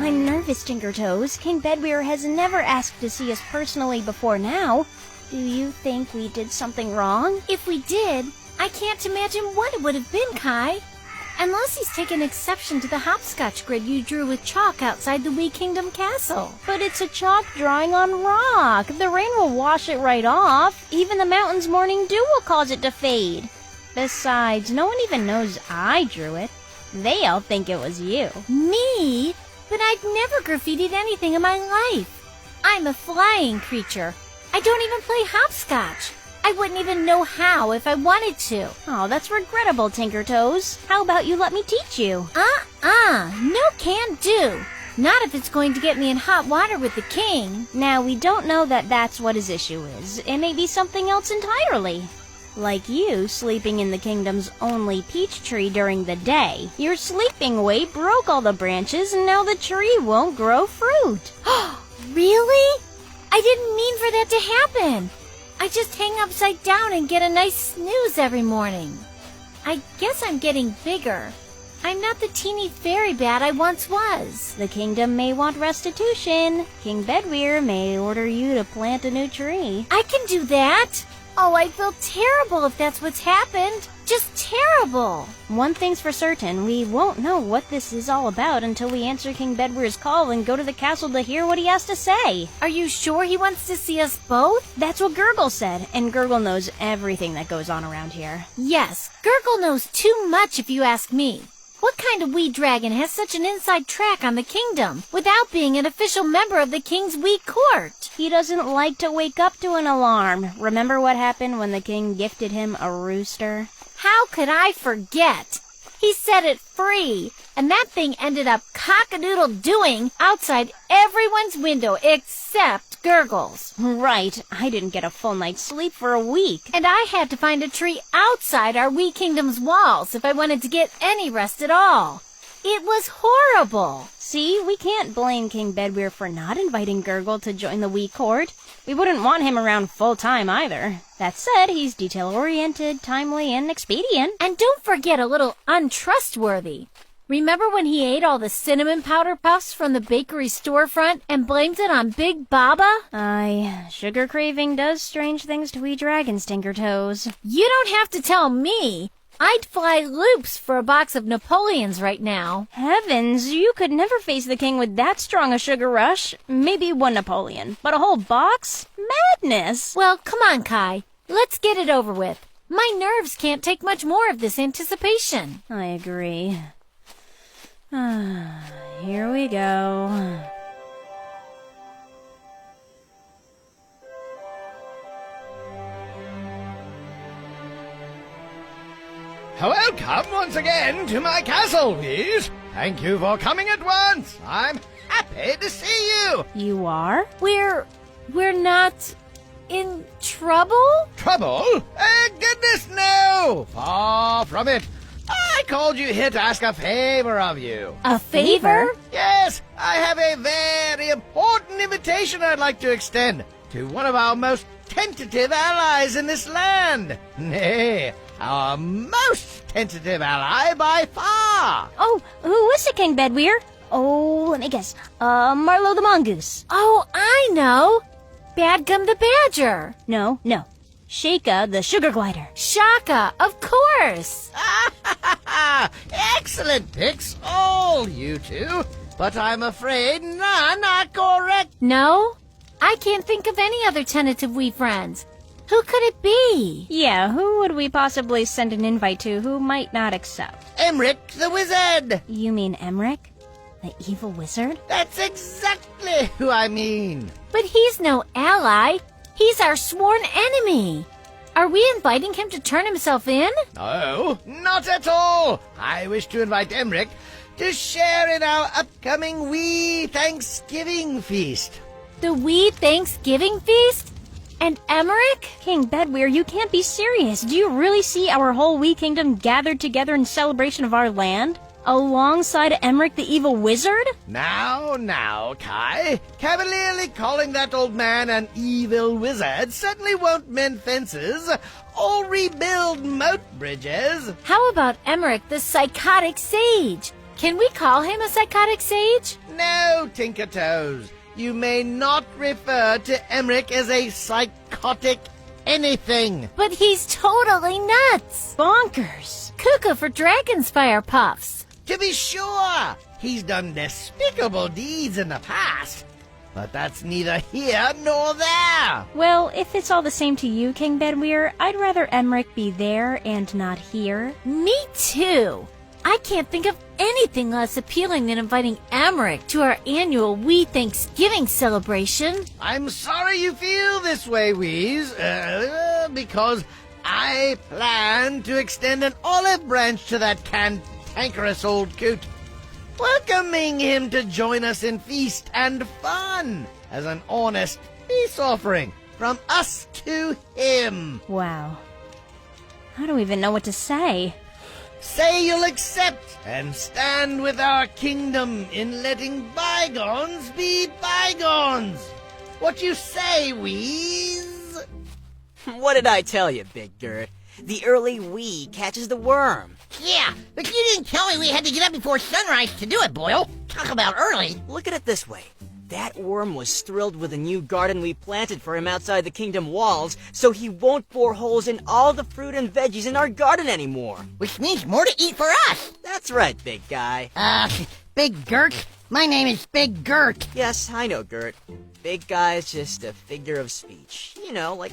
I'm nervous, Tinkertoes. King Bedweer has never asked to see us personally before now. Do you think we did something wrong? If we did, I can't imagine what it would have been, Kai. Unless he's taken exception to the hopscotch grid you drew with chalk outside the Wee Kingdom castle. But it's a chalk drawing on rock. The rain will wash it right off. Even the mountain's morning dew will cause it to fade. Besides, no one even knows I drew it. They all think it was you. Me? But I've never graffitied anything in my life. I'm a flying creature. I don't even play hopscotch. I wouldn't even know how if I wanted to. Oh, that's regrettable, Tinkertoes. How about you let me teach you? No can do. Not if it's going to get me in hot water with the king. Now, we don't know that that's what his issue is. It may be something else entirely. Like you sleeping in the kingdom's only peach tree during the day. Your sleeping weight broke all the branches and now the tree won't grow fruit. Really? I didn't mean for that to happen. I just hang upside down and get a nice snooze every morning. I guess I'm getting bigger. I'm not the teeny fairy bat I once was. The kingdom may want restitution. King Bedweer may order you to plant a new tree. I can do that. Oh, I feel terrible if that's what's happened. Just terrible. One thing's for certain, we won't know what this is all about until we answer King Bedweer's call and go to the castle to hear what he has to say. Are you sure he wants to see us both? That's what Gurgle said, and Gurgle knows everything that goes on around here. Yes, Gurgle knows too much if you ask me. What kind of wee dragon has such an inside track on the kingdom without being an official member of the king's wee court? He doesn't like to wake up to an alarm. Remember what happened when the king gifted him a rooster? How could I forget? He set it free, and that thing ended up cock-a-doodle-doing outside everyone's window except Gurgle's. Right, I didn't get a full night's sleep for a week. And I had to find a tree outside our wee kingdom's walls if I wanted to get any rest at all. It was horrible. See, we can't blame King Bedweer for not inviting Gurgle to join the wee court. We wouldn't want him around full-time either. That said, he's detail-oriented, timely, and expedient. And don't forget a little untrustworthy. Remember when he ate all the cinnamon powder puffs from the bakery storefront and blamed it on Big Baba? Aye, sugar craving does strange things to we dragons, Tinkertoes. You don't have to tell me. I'd fly loops for a box of Napoleons right now. Heavens, you could never face the king with that strong a sugar rush. Maybe one Napoleon, but a whole box? Madness! Well, come on, Kai. Let's get it over with. My nerves can't take much more of this anticipation. I agree. Here we go. Welcome once again to my castle, please. Thank you for coming at once. I'm happy to see you. You are? We're not in trouble? Trouble? Goodness, no. Far from it. I called you here to ask a favor of you. A favor? Yes, I have a very important invitation I'd like to extend to one of our most tentative allies in this land. Nay, our most tentative ally by far. Oh, who is it, King Bedweer? Oh, let me guess. Marlowe the Mongoose. Oh, I know. Badgum the Badger. No. Shaka the Sugar Glider. Shaka, of course. Excellent picks, all you two. But I'm afraid none are correct. No? I can't think of any other tentative wee friends. Who could it be? Yeah, who would we possibly send an invite to who might not accept? Emmerich the Wizard. You mean Emmerich? The evil wizard? That's exactly who I mean. But he's no ally. He's our sworn enemy. Are we inviting him to turn himself in? No, not at all. I wish to invite Emmerich to share in our upcoming wee Thanksgiving feast. The wee Thanksgiving feast? And Emmerich? King Bedweer, you can't be serious. Do you really see our whole wee kingdom gathered together in celebration of our land? Alongside Emmerich the evil wizard? Now, Kai. Cavalierly calling that old man an evil wizard certainly won't mend fences or rebuild moat bridges. How about Emmerich the psychotic sage? Can we call him a psychotic sage? No, Tinker Toes. You may not refer to Emmerich as a psychotic anything. But he's totally nuts. Bonkers. Cuckoo for Dragon's Fire Puffs. To be sure, he's done despicable deeds in the past. But that's neither here nor there. Well, if it's all the same to you, King Bedweer, I'd rather Emmerich be there and not here. Me too. I can't think of anything less appealing than inviting Emmerich to our annual Wee Thanksgiving celebration. I'm sorry you feel this way, Wheeze, because I plan to extend an olive branch to that cantankerous old coot, welcoming him to join us in feast and fun as an honest peace offering from us to him. Wow. I don't even know what to say. Say you'll accept and stand with our kingdom in letting bygones be bygones. What you say, Wheeze? What did I tell you, Big Gert? The early wee catches the worm. Yeah, but you didn't tell me we had to get up before sunrise to do it, Boyle. Talk about early. Look at it this way. That worm was thrilled with the new garden we planted for him outside the kingdom walls, so he won't bore holes in all the fruit and veggies in our garden anymore. Which means more to eat for us. That's right, big guy. Big Gert. My name is Big Gert. Yes, I know, Gert. Big guy's just a figure of speech. You know, like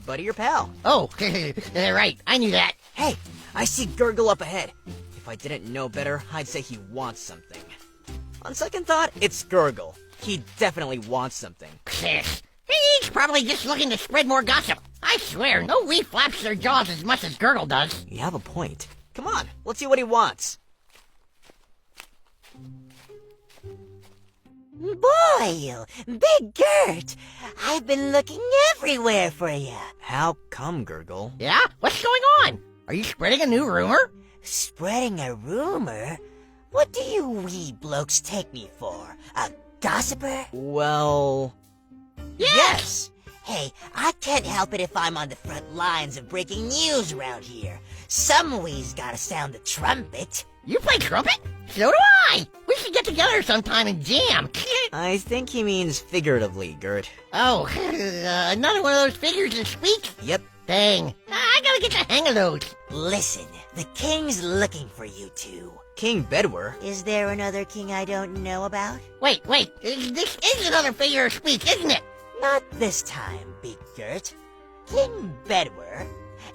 buddy or pal. Oh, right. I knew that. Hey, I see Gurgle up ahead. If I didn't know better, I'd say he wants something. On second thought, it's Gurgle. He definitely wants something. He's probably just looking to spread more gossip. I swear, no wee flaps their jaws as much as Gurgle does. You have a point. Come on, let's see what he wants. Boyle, Big Gert, I've been looking everywhere for you. How come, Gurgle? Yeah? What's going on? Are you spreading a new rumor? Spreading a rumor? What do you wee blokes take me for? A gossiper? Well... Yes! Hey, I can't help it if I'm on the front lines of breaking news around here. Some wee's gotta sound the trumpet. You play trumpet? So do I! We should get together sometime and jam. I think he means figuratively, Gert. Oh, another one of those figures of speech? Yep. Dang, I gotta get the hang of those. Listen, the king's looking for you two. King Bedwer? Is there another king I don't know about? Wait, this is another figure of speech, isn't it? Not this time, Big Gert. King Bedwer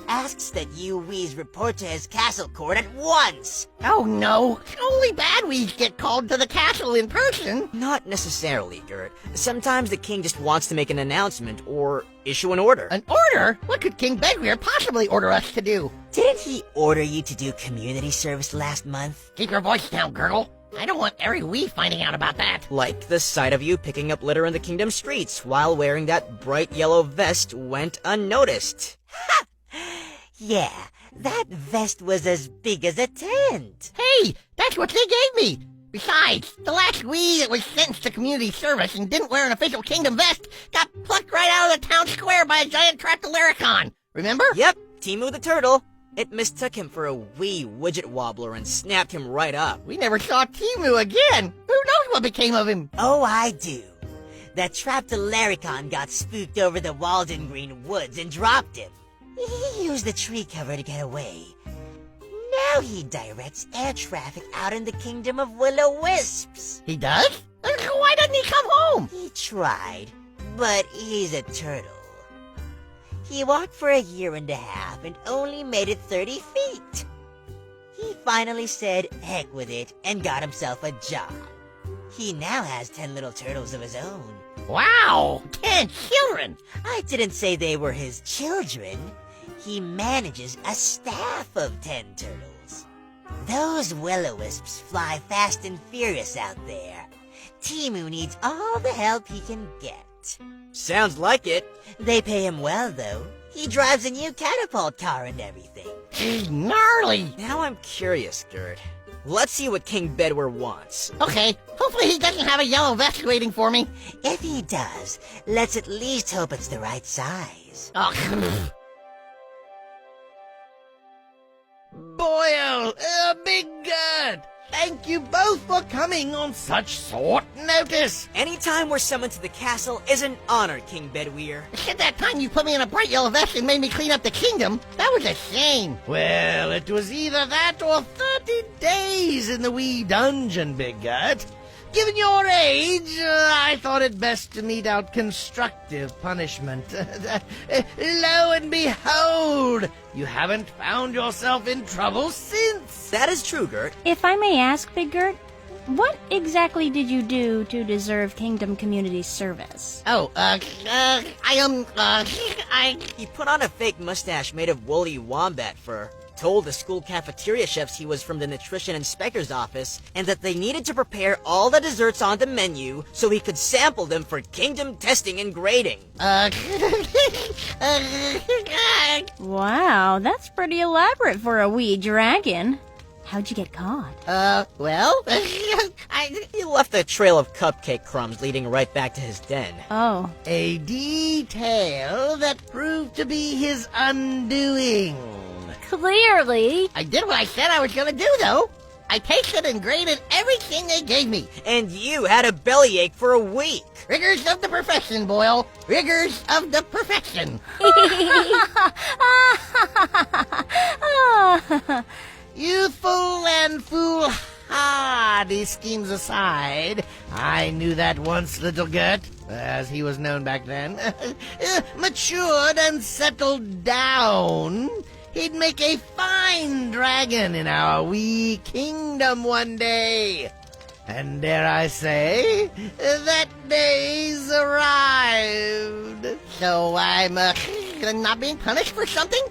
asks that you wees report to his castle court at once. Oh no, only bad weeds get called to the castle in person. Not necessarily, Gert. Sometimes the king just wants to make an announcement or issue an order. An order? What could King Bedweer possibly order us to do? Didn't he order you to do community service last month? Keep your voice down, Gurgle. I don't want every wee finding out about that. Like the sight of you picking up litter in the kingdom streets while wearing that bright yellow vest went unnoticed. Ha! Yeah, that vest was as big as a tent. Hey, that's what they gave me. Besides, the last wee that was sentenced to community service and didn't wear an official kingdom vest got plucked right out of the town square by a giant Trapdolaricon. Remember? Yep, Timu the turtle. It mistook him for a wee widget wobbler and snapped him right up. We never saw Timu again. Who knows what became of him? Oh, I do. That Trapdolaricon got spooked over the Walden Green Woods and dropped him. He used the tree cover to get away. Now he directs air traffic out in the kingdom of Will-O-Wisps. He does? Why doesn't he come home? He tried, but he's a turtle. He walked for a year and a half and only made it 30 feet. He finally said heck with it and got himself a job. He now has 10 little turtles of his own. Wow, 10 children. I didn't say they were his children. He manages a staff of 10 turtles. Those will-o-wisps fly fast and furious out there. Timu needs all the help he can get. Sounds like it. They pay him well, though. He drives a new catapult car and everything. He's gnarly. Now I'm curious, Gert. Let's see what King Bedwer wants. Okay, hopefully he doesn't have a yellow vest waiting for me. If he does, let's at least hope it's the right size. Oh, Boyle, Big Gert, thank you both for coming on such short notice. Anytime we're summoned to the castle is an honor, King Bedweer. Except that time you put me in a bright yellow vest and made me clean up the kingdom. That was a shame. Well, it was either that or 30 days in the wee dungeon, Big Gut. Given your age, I thought it best to mete out constructive punishment. Lo and behold, you haven't found yourself in trouble since. That is true, Gert. If I may ask, Big Gert, what exactly did you do to deserve Kingdom Community service? Oh, I He put on a fake mustache made of woolly wombat fur, told the school cafeteria chefs he was from the nutrition inspector's office, and that they needed to prepare all the desserts on the menu so he could sample them for kingdom testing and grading. Wow, that's pretty elaborate for a wee dragon. How'd you get caught? well, He left a trail of cupcake crumbs leading right back to his den. Oh, A detail that proved to be his undoing. Clearly. I did what I said I was gonna do, though. I tasted and graded everything they gave me. And you had a bellyache for a week. Rigors of the profession, Boyle. Rigors of the profession. Youthful and foolhardy schemes aside, I knew that once Little Gert, as he was known back then, matured and settled down, he'd make a fine dragon in our wee kingdom one day. And dare I say, that day's arrived. So I'm, not being punished for something?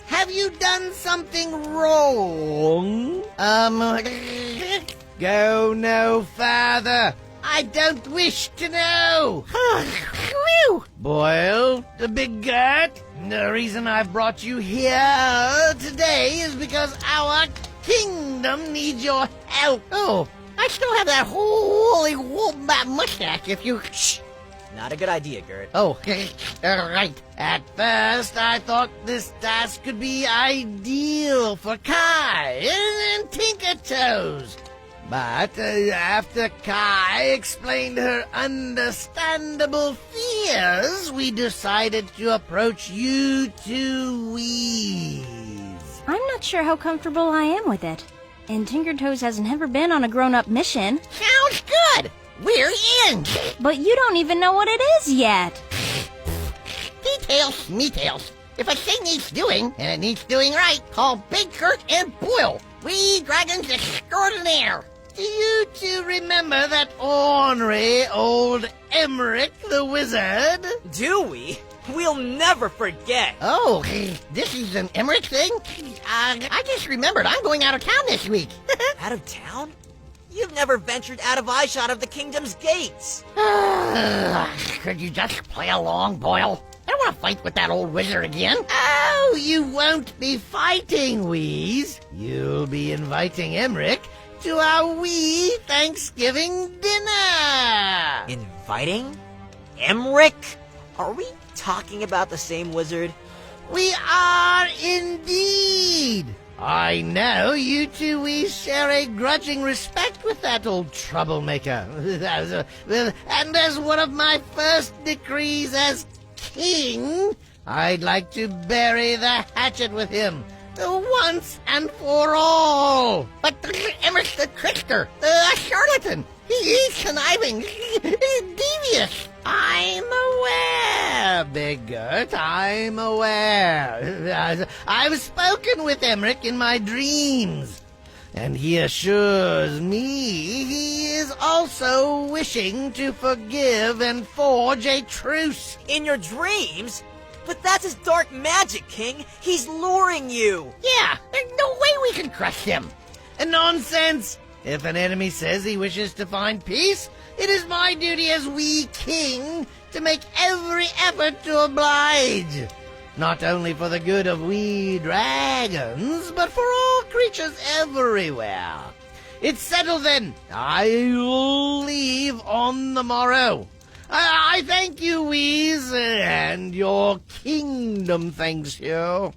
Have you done something wrong? Go no further. I don't wish to know. Phew. Boyle, the Big Gert, the reason I've brought you here today is because our kingdom needs your help. Oh, I still have that holy wombat mustache if you... Shh. Not a good idea, Gert. Oh, right. At first, I thought this task could be ideal for Kai and Tinkertoes. But after Kai explained her understandable fears, we decided to approach you two wees. I'm not sure how comfortable I am with it. And Tinkertoes has never been on a grown-up mission. Sounds good. We're in. But you don't even know what it is yet. Details, me-tails. If a thing needs doing, and it needs doing right, call Big Gert and Boyle. We dragons extraordinaire. Do you two remember that ornery old Emmerich the wizard? Do we? We'll never forget. Oh, this is an Emmerich thing? I just remembered I'm going out of town this week. Out of town? You've never ventured out of eyeshot of the kingdom's gates. Could you just play along, Boyle? I don't want to fight with that old wizard again. Oh, you won't be fighting, Wheeze. You'll be inviting Emmerich to our wee Thanksgiving dinner. Inviting? Emmerich? Are we talking about the same wizard? We are indeed. I know you two we share a grudging respect with that old troublemaker. And as one of my first decrees as king, I'd like to bury the hatchet with him once and for all. But Emmerich's the trickster, a charlatan. He's conniving, devious. I'm aware, Big Gert, I'm aware. I've spoken with Emmerich in my dreams, and he assures me he is also wishing to forgive and forge a truce. In your dreams? But that's his dark magic, King. He's luring you. Yeah, there's no way we can trust him. Nonsense! If an enemy says he wishes to find peace, it is my duty as wee king to make every effort to oblige. Not only for the good of wee dragons, but for all creatures everywhere. It's settled then. I'll leave on the morrow. I thank you, Wheeze, and your kingdom thanks you.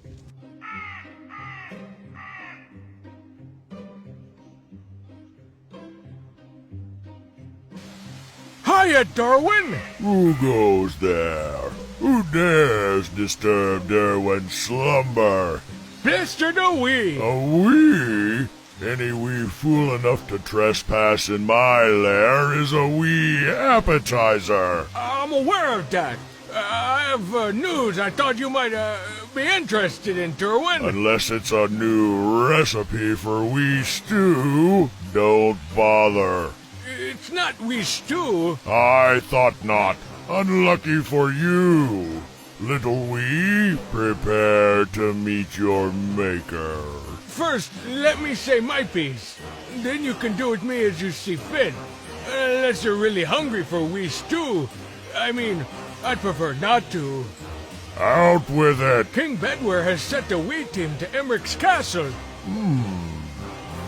Quiet, Derwin! Who goes there? Who dares disturb Derwin's slumber? Blister the Wee! A wee? Any wee fool enough to trespass in my lair is a wee appetizer. I'm aware of that. I have news I thought you might be interested in, Derwin. Unless it's a new recipe for wee stew, don't bother. It's not wee stew. I thought not. Unlucky for you. Little wee, prepare to meet your maker. First, let me say my piece. Then you can do with me as you see fit. Unless you're really hungry for wee stew. I mean, I'd prefer not to. Out with it. King Bedwyr has sent a wee team to Emmerich's castle.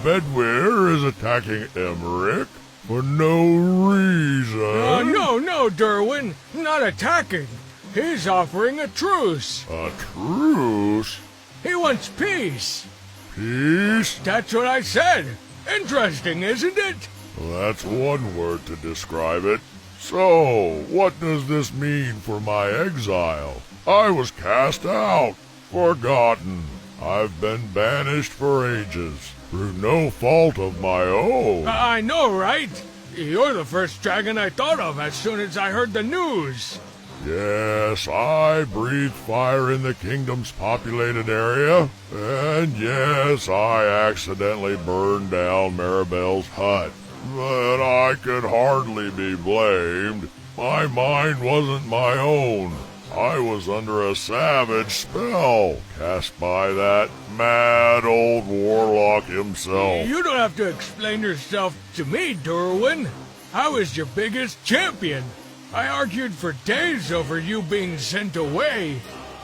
Bedwyr is attacking Emmerich for no reason. No, Derwin. Not attacking. He's offering a truce. A truce? He wants peace. Peace? That's what I said. Interesting, isn't it? Well, that's one word to describe it. So, what does this mean for my exile? I was cast out, forgotten. I've been banished for ages, through no fault of my own. I know, right? You're the first dragon I thought of as soon as I heard the news. Yes, I breathed fire in the kingdom's populated area. And yes, I accidentally burned down Maribel's hut. But I could hardly be blamed. My mind wasn't my own. I was under a savage spell cast by that mad old warlock himself. You don't have to explain yourself to me, Derwin. I was your biggest champion. I argued for days over you being sent away.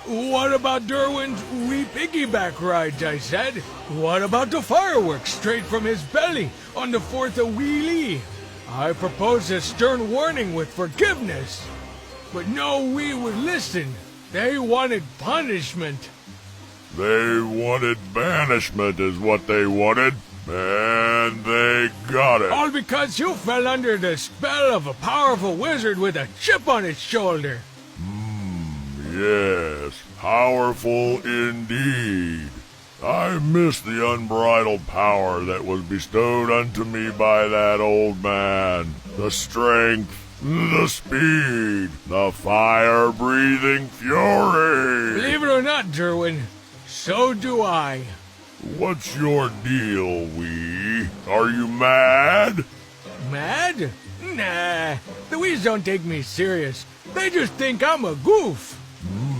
What about Derwin's wee piggyback rides, I said? What about the fireworks straight from his belly on the 4th of Wheelie? I proposed a stern warning with forgiveness. But no we would listen. They wanted punishment. They wanted banishment is what they wanted. And they got it. All because you fell under the spell of a powerful wizard with a chip on his shoulder. Yes, powerful indeed. I miss the unbridled power that was bestowed unto me by that old man. The strength, the speed, the fire-breathing fury. Believe it or not, Derwin, so do I. What's your deal, Wee? Are you mad? Mad? Nah, the Wees don't take me serious. They just think I'm a goof.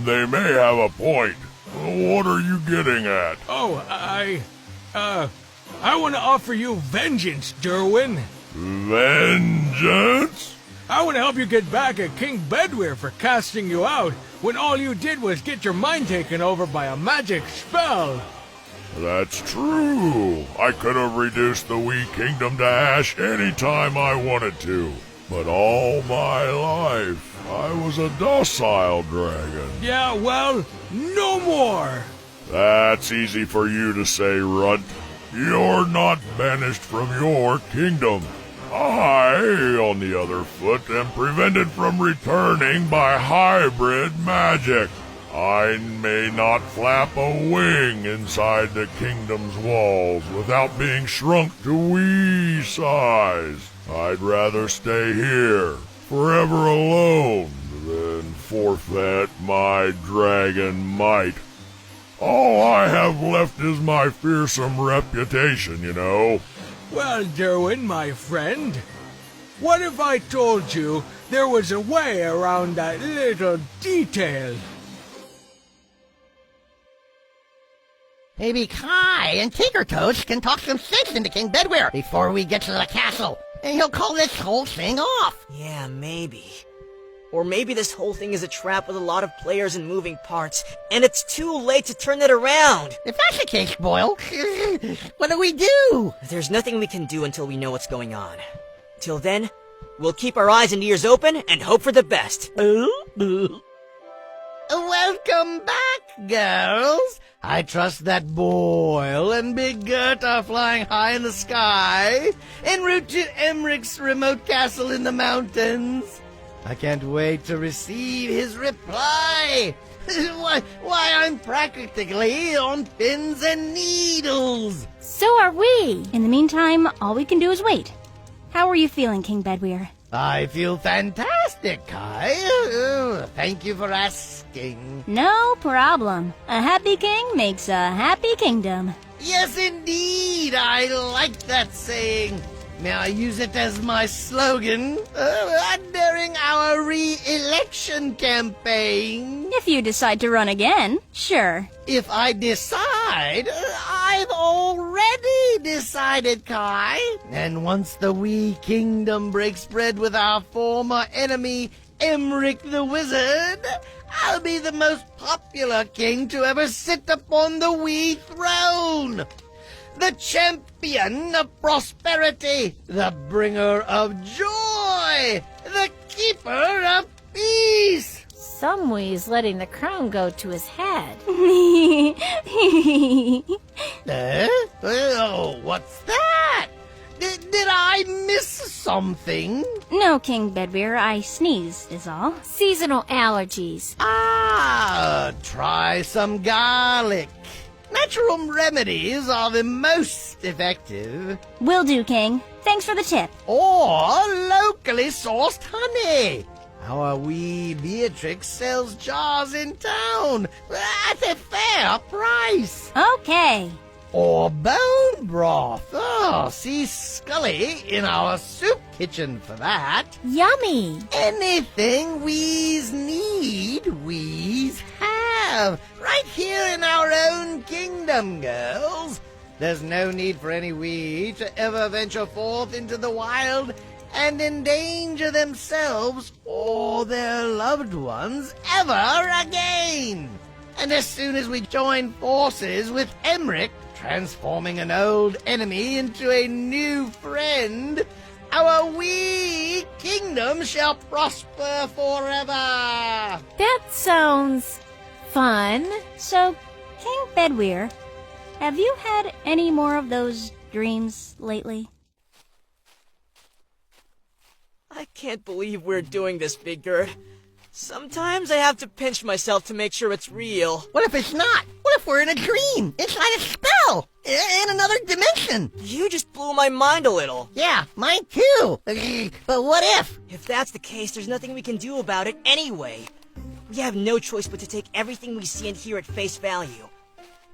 They may have a point. What are you getting at? Oh, I want to offer you vengeance, Derwin. Vengeance? I want to help you get back at King Bedwyr for casting you out when all you did was get your mind taken over by a magic spell. That's true. I could have reduced the wee kingdom to ash any time I wanted to. But all my life, I was a docile dragon. Yeah, well, no more. That's easy for you to say, Runt. You're not banished from your kingdom. I, on the other foot, am prevented from returning by hybrid magic. I may not flap a wing inside the kingdom's walls without being shrunk to wee size. I'd rather stay here, forever alone, than forfeit my dragon might. All I have left is my fearsome reputation, you know. Well, Derwin, my friend, what if I told you there was a way around that little detail? Maybe Kai and Tinkertoes can talk some sense into King Bedwyr before we get to the castle, and he'll call this whole thing off. Yeah, maybe. Or maybe this whole thing is a trap with a lot of players and moving parts, and it's too late to turn it around. If that's the case, Boyle, what do we do? There's nothing we can do until we know what's going on. Till then, we'll keep our eyes and ears open and hope for the best. Welcome back, girls. I trust that Boyle and Big Gert are flying high in the sky, en route to Emmeric's remote castle in the mountains. I can't wait to receive his reply. Why, I'm practically on pins and needles. So are we. In the meantime, all we can do is wait. How are you feeling, King Bedwyr? I feel fantastic, Kai. Thank you for asking. No problem. A happy king makes a happy kingdom. Yes, indeed. I like that saying. May I use it as my slogan during our re-election campaign? If you decide to run again, sure. If I decide, I've already decided, Kai. And once the wee kingdom breaks bread with our former enemy, Emmeric the Wizard, I'll be the most popular king to ever sit upon the wee throne. The champion of prosperity, the bringer of joy, the keeper of peace. Someway's letting the crown go to his head. Oh, what's that? Did I miss something? No, King Bedwyr, I sneezed is all. Seasonal allergies. Try some garlic. Natural remedies are the most effective. Will do, King. Thanks for the tip. Or locally sourced honey. Our wee Beatrix sells jars in town at a fair price. Okay. Or bone broth. Oh, see Scully in our soup kitchen for that. Yummy. Anything we's need, we's have. Right here in our own kingdom, girls. There's no need for any wee to ever venture forth into the wild and endanger themselves or their loved ones ever again. And as soon as we join forces with Emmeric, transforming an old enemy into a new friend, our wee kingdom shall prosper forever. That sounds fun. So, King Bedwyr, have you had any more of those dreams lately? I can't believe we're doing this, Big Gert. Sometimes I have to pinch myself to make sure it's real. What if it's not? What if we're in a dream, inside a spell, in another dimension? You just blew my mind a little. Yeah, mine too. But what if? If that's the case, there's nothing we can do about it anyway. We have no choice but to take everything we see and hear at face value.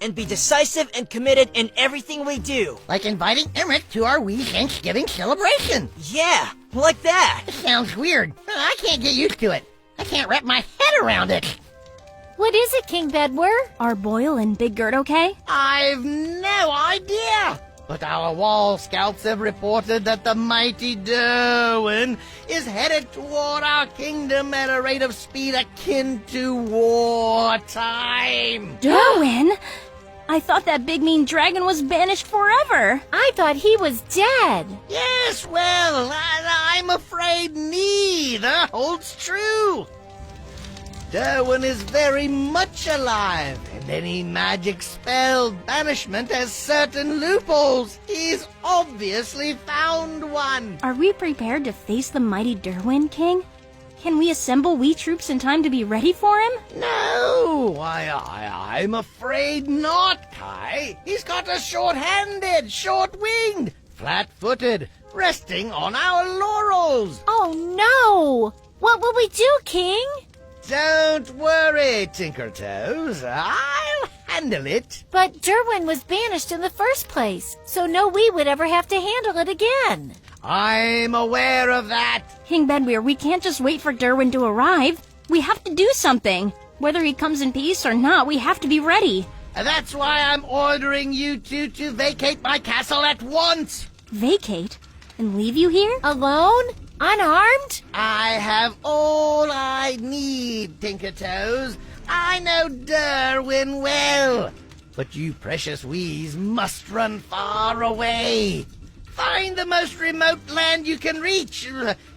And be decisive and committed in everything we do. Like inviting Emmeric to our wee Thanksgiving celebration. Yeah, like that. It sounds weird. I can't get used to it. I can't wrap my head around it. What is it, King Bedwyr? Are Boyle and Big Gert okay? I've no idea. But our wall scouts have reported that the mighty Derwin is headed toward our kingdom at a rate of speed akin to wartime. Derwin? I thought that big mean dragon was banished forever. I thought he was dead. Yes, well, I'm afraid neither holds true. Derwin is very much alive, and any magic spell banishment has certain loopholes. He's obviously found one. Are we prepared to face the mighty Derwin, King? Can we assemble wee troops in time to be ready for him? No, I'm afraid not, Kai. He's got us short-handed, short-winged, flat-footed, resting on our laurels. Oh no! What will we do, King? Don't worry, Tinkertoes. I'll handle it. But Derwin was banished in the first place, so no we would ever have to handle it again. I'm aware of that. King Bedwyr, we can't just wait for Derwin to arrive. We have to do something. Whether he comes in peace or not, we have to be ready. That's why I'm ordering you two to vacate my castle at once. Vacate? And leave you here? Alone? Unarmed? I have all I need, Tinkertoes. I know Derwin well. But you precious wees must run far away. Find the most remote land you can reach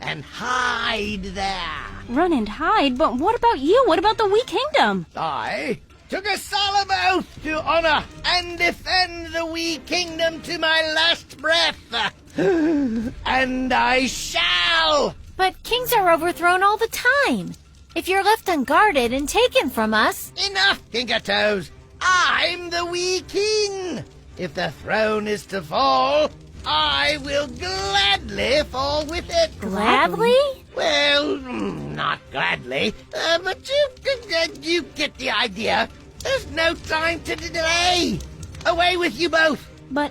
and hide there. Run and hide? But what about you? What about the wee kingdom? I took a solemn oath to honor and defend the wee kingdom to my last breath. And I shall! But kings are overthrown all the time. If you're left unguarded and taken from us... Enough, Tinkertoes! I'm the wee king! If the throne is to fall, I will gladly fall with it. Gladly? Well, not gladly, but you get the idea. There's no time to delay. Away with you both. But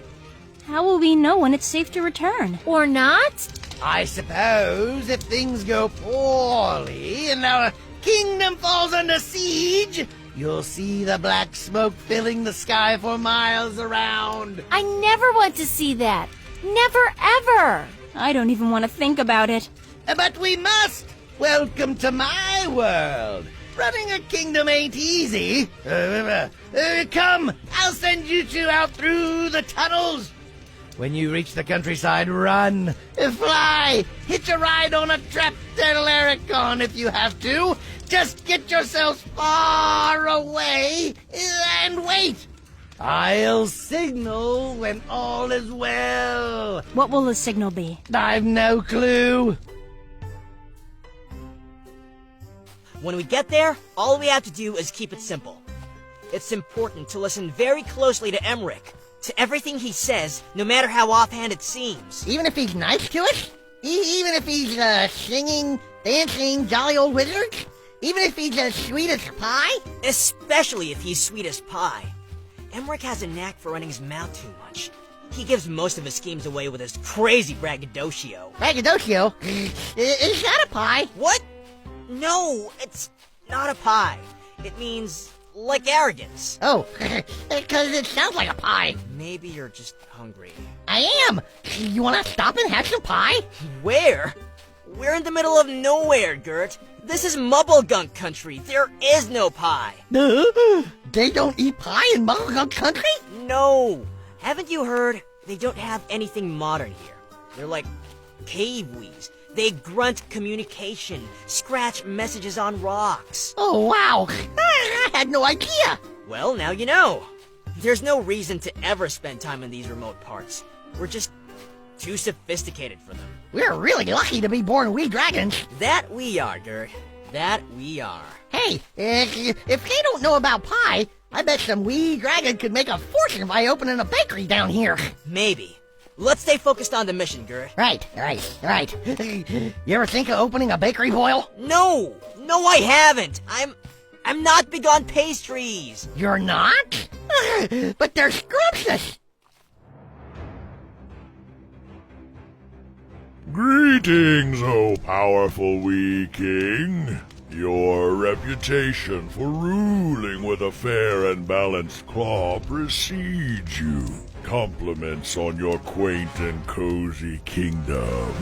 how will we know when it's safe to return? Or not? I suppose if things go poorly and our kingdom falls under siege, you'll see the black smoke filling the sky for miles around. I never want to see that. Never, ever. I don't even want to think about it. But we must. Welcome to my world. Running a kingdom ain't easy. Come, I'll send you two out through the tunnels. When you reach the countryside, run, fly, hitch a ride on a trapped Telericon if you have to. Just get yourselves far away and wait. I'll signal when all is well. What will the signal be? I've no clue. When we get there, all we have to do is keep it simple. It's important to listen very closely to Emmerich, to everything he says, no matter how offhand it seems. Even if he's nice to us? Even if he's, singing, dancing, jolly old wizard? Even if he's as sweet as pie? Especially if he's sweet as pie. Emmerich has a knack for running his mouth too much. He gives most of his schemes away with his crazy braggadocio. Braggadocio? Is that a pie? What? No, it's not a pie. It means, like arrogance. Oh, because it sounds like a pie. Maybe you're just hungry. I am. You want to stop and have some pie? Where? We're in the middle of nowhere, Gert. This is Mubblegunk country. There is no pie. They don't eat pie in Mugglegunk country? No. Haven't you heard? They don't have anything modern here. They're like cave wees. They grunt communication, scratch messages on rocks. Oh, wow. I had no idea. Well, now you know. There's no reason to ever spend time in these remote parts. We're just too sophisticated for them. We're really lucky to be born wee dragons. That we are, Gert. That we are. Hey, if they don't know about pie, I bet some wee dragon could make a fortune by opening a bakery down here. Maybe. Let's stay focused on the mission, Gert. Right. You ever think of opening a bakery, Boyle? No, I haven't. I'm not big on pastries. You're not? But they're scrumptious. Greetings, O powerful wee king. Your reputation for ruling with a fair and balanced claw precedes you. Compliments on your quaint and cozy kingdom.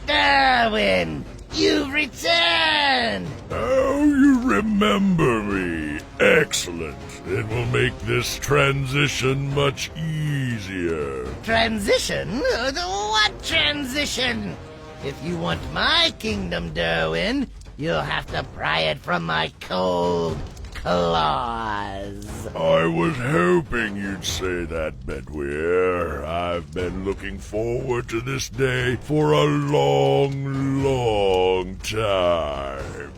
Darwin, you've returned! Oh, you remember me. Excellent. It will make this transition much easier. Transition? What transition? If you want my kingdom, Darwin, you'll have to pry it from my cold claws. I was hoping you'd say that, Bedwyr. I've been looking forward to this day for a long time.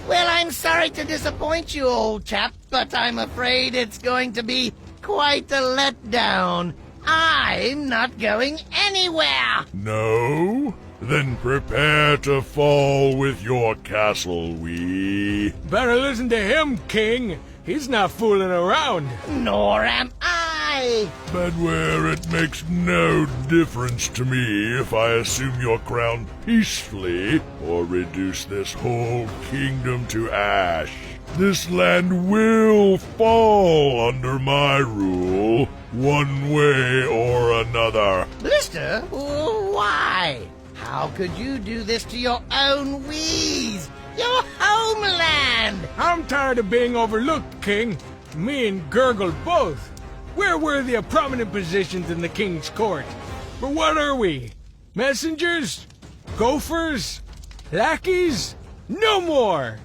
Well, I'm sorry to disappoint you, old chap, but I'm afraid it's going to be quite a letdown. I'm not going anywhere. No? Then prepare to fall with your castle, wee. Better listen to him, King. He's not fooling around. Nor am I. Bedwyr, it makes no difference to me if I assume your crown peacefully or reduce this whole kingdom to ash. This land will fall under my rule, one way or another. Blister? Why? How could you do this to your own wees? Your homeland! I'm tired of being overlooked, King. Me and Gurgle both. We're worthy of prominent positions in the King's court. But what are we? Messengers? Gophers? Lackeys? No more!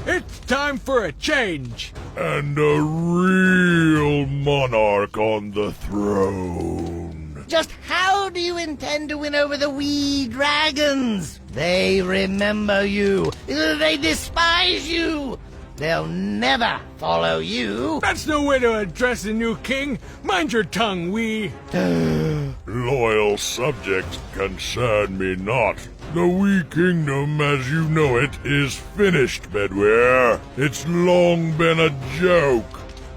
It's time for a change. and a real monarch on the throne. Just how do you intend to win over the wee dragons? They remember you. They despise you. They'll never follow you. That's no way to address the new king. Mind your tongue, wee. Loyal subjects concern me not. The wee kingdom, as you know it, is finished, Bedwyr. It's long been a joke.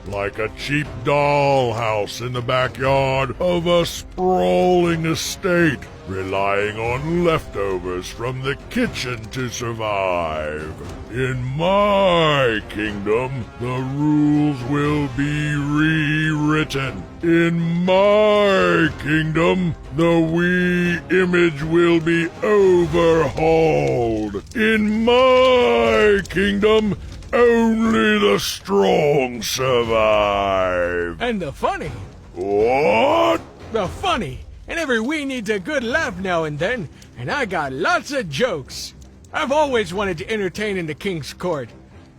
Like a cheap dollhouse in the backyard of a sprawling estate, relying on leftovers from the kitchen to survive. In my kingdom, the rules will be rewritten. In my kingdom, the wee image will be overhauled. In my kingdom, only the strong survive. And the funny. What? The funny. And every wee needs a good laugh now and then, and I got lots of jokes. I've always wanted to entertain in the king's court.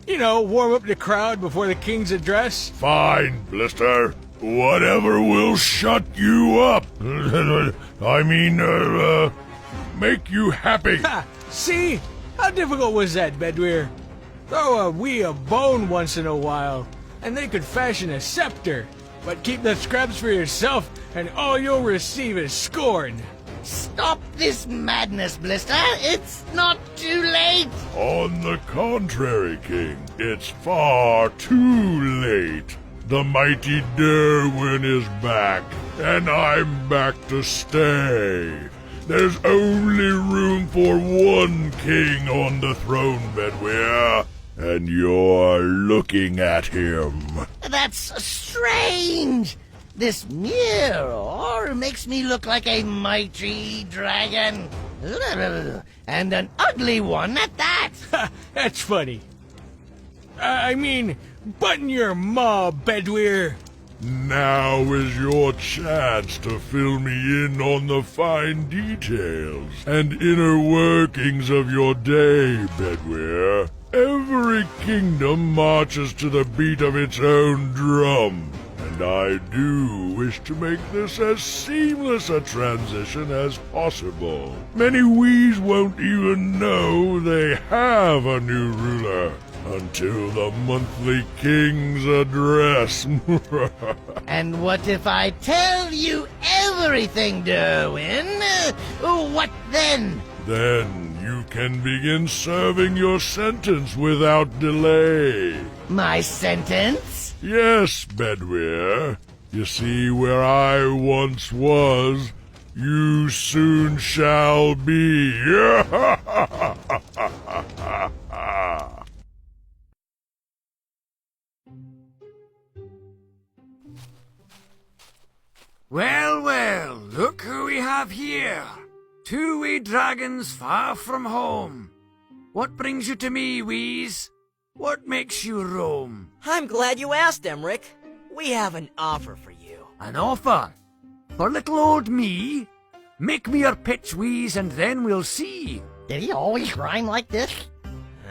You know, warm up the crowd before the king's address. Fine, Blister. Whatever will shut you up. Make you happy. Ha! See? How difficult was that, Bedwyr? Throw a wee a bone once in a while, and they could fashion a scepter. But keep the scraps for yourself, and all you'll receive is scorn. Stop this madness, Blister. It's not too late. On the contrary, King, it's far too late. The mighty Derwin is back, and I'm back to stay. There's only room for one king on the throne, Bedwyr, and you're looking at him. That's strange. This mirror makes me look like a mighty dragon. And an ugly one at that. Ha! That's funny. I mean, button your maw, Bedwyr. Now is your chance to fill me in on the fine details and inner workings of your day, Bedwyr. Every kingdom marches to the beat of its own drum, and I do wish to make this as seamless a transition as possible. Many wees won't even know they have a new ruler until the monthly King's Address. And what if I tell you everything, Derwin? What then? Then you can begin serving your sentence without delay. My sentence? Yes, Bedwyr. You see, where I once was, you soon shall be. Well, well, look who we have here. Two wee dragons far from home. What brings you to me, wees? What makes you roam? I'm glad you asked, Emmerich. We have an offer for you. An offer? For little old me? Make me your pitch, wees, and then we'll see. Did he always rhyme like this?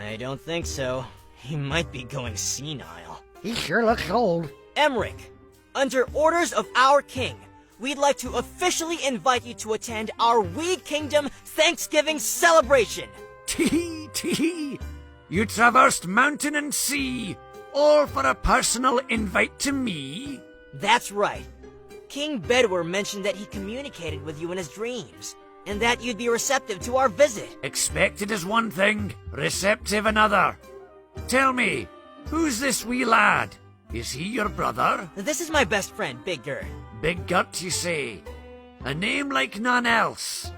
I don't think so. He might be going senile. He sure looks old. Emmerich, under orders of our king, we'd like to officially invite you to attend our Wee Kingdom Thanksgiving celebration. Tee tee. You traversed mountain and sea, all for a personal invite to me? That's right. King Bedwyr mentioned that he communicated with you in his dreams, and that you'd be receptive to our visit. Expected is one thing, receptive another. Tell me, who's this wee lad? Is he your brother? This is my best friend, Big Gert. Big Gert, you say? A name like none else.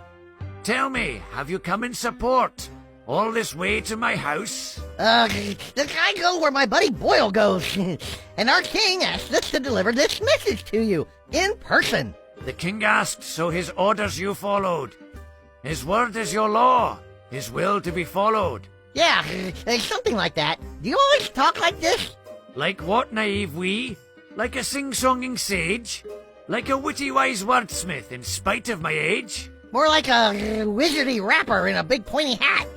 Tell me, have you come in support? All this way to my house? I go where my buddy Boyle goes. And our king asked us to deliver this message to you, in person. The king asked, so his orders you followed. His word is your law, his will to be followed. Yeah, something like that. Do you always talk like this? Like what, naive wee? Like a sing-songing sage? Like a witty wise wordsmith in spite of my age? More like a wizardy rapper in a big pointy hat,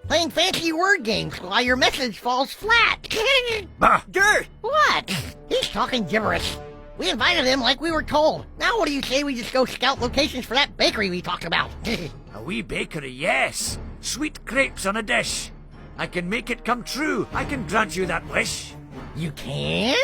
playing fancy word games while your message falls flat. Bah! Gert! What? He's talking gibberish. We invited him like we were told. Now what do you say we just go scout locations for that bakery we talked about? A wee bakery, yes. Sweet crepes on a dish. I can make it come true. I can grant you that wish. You can?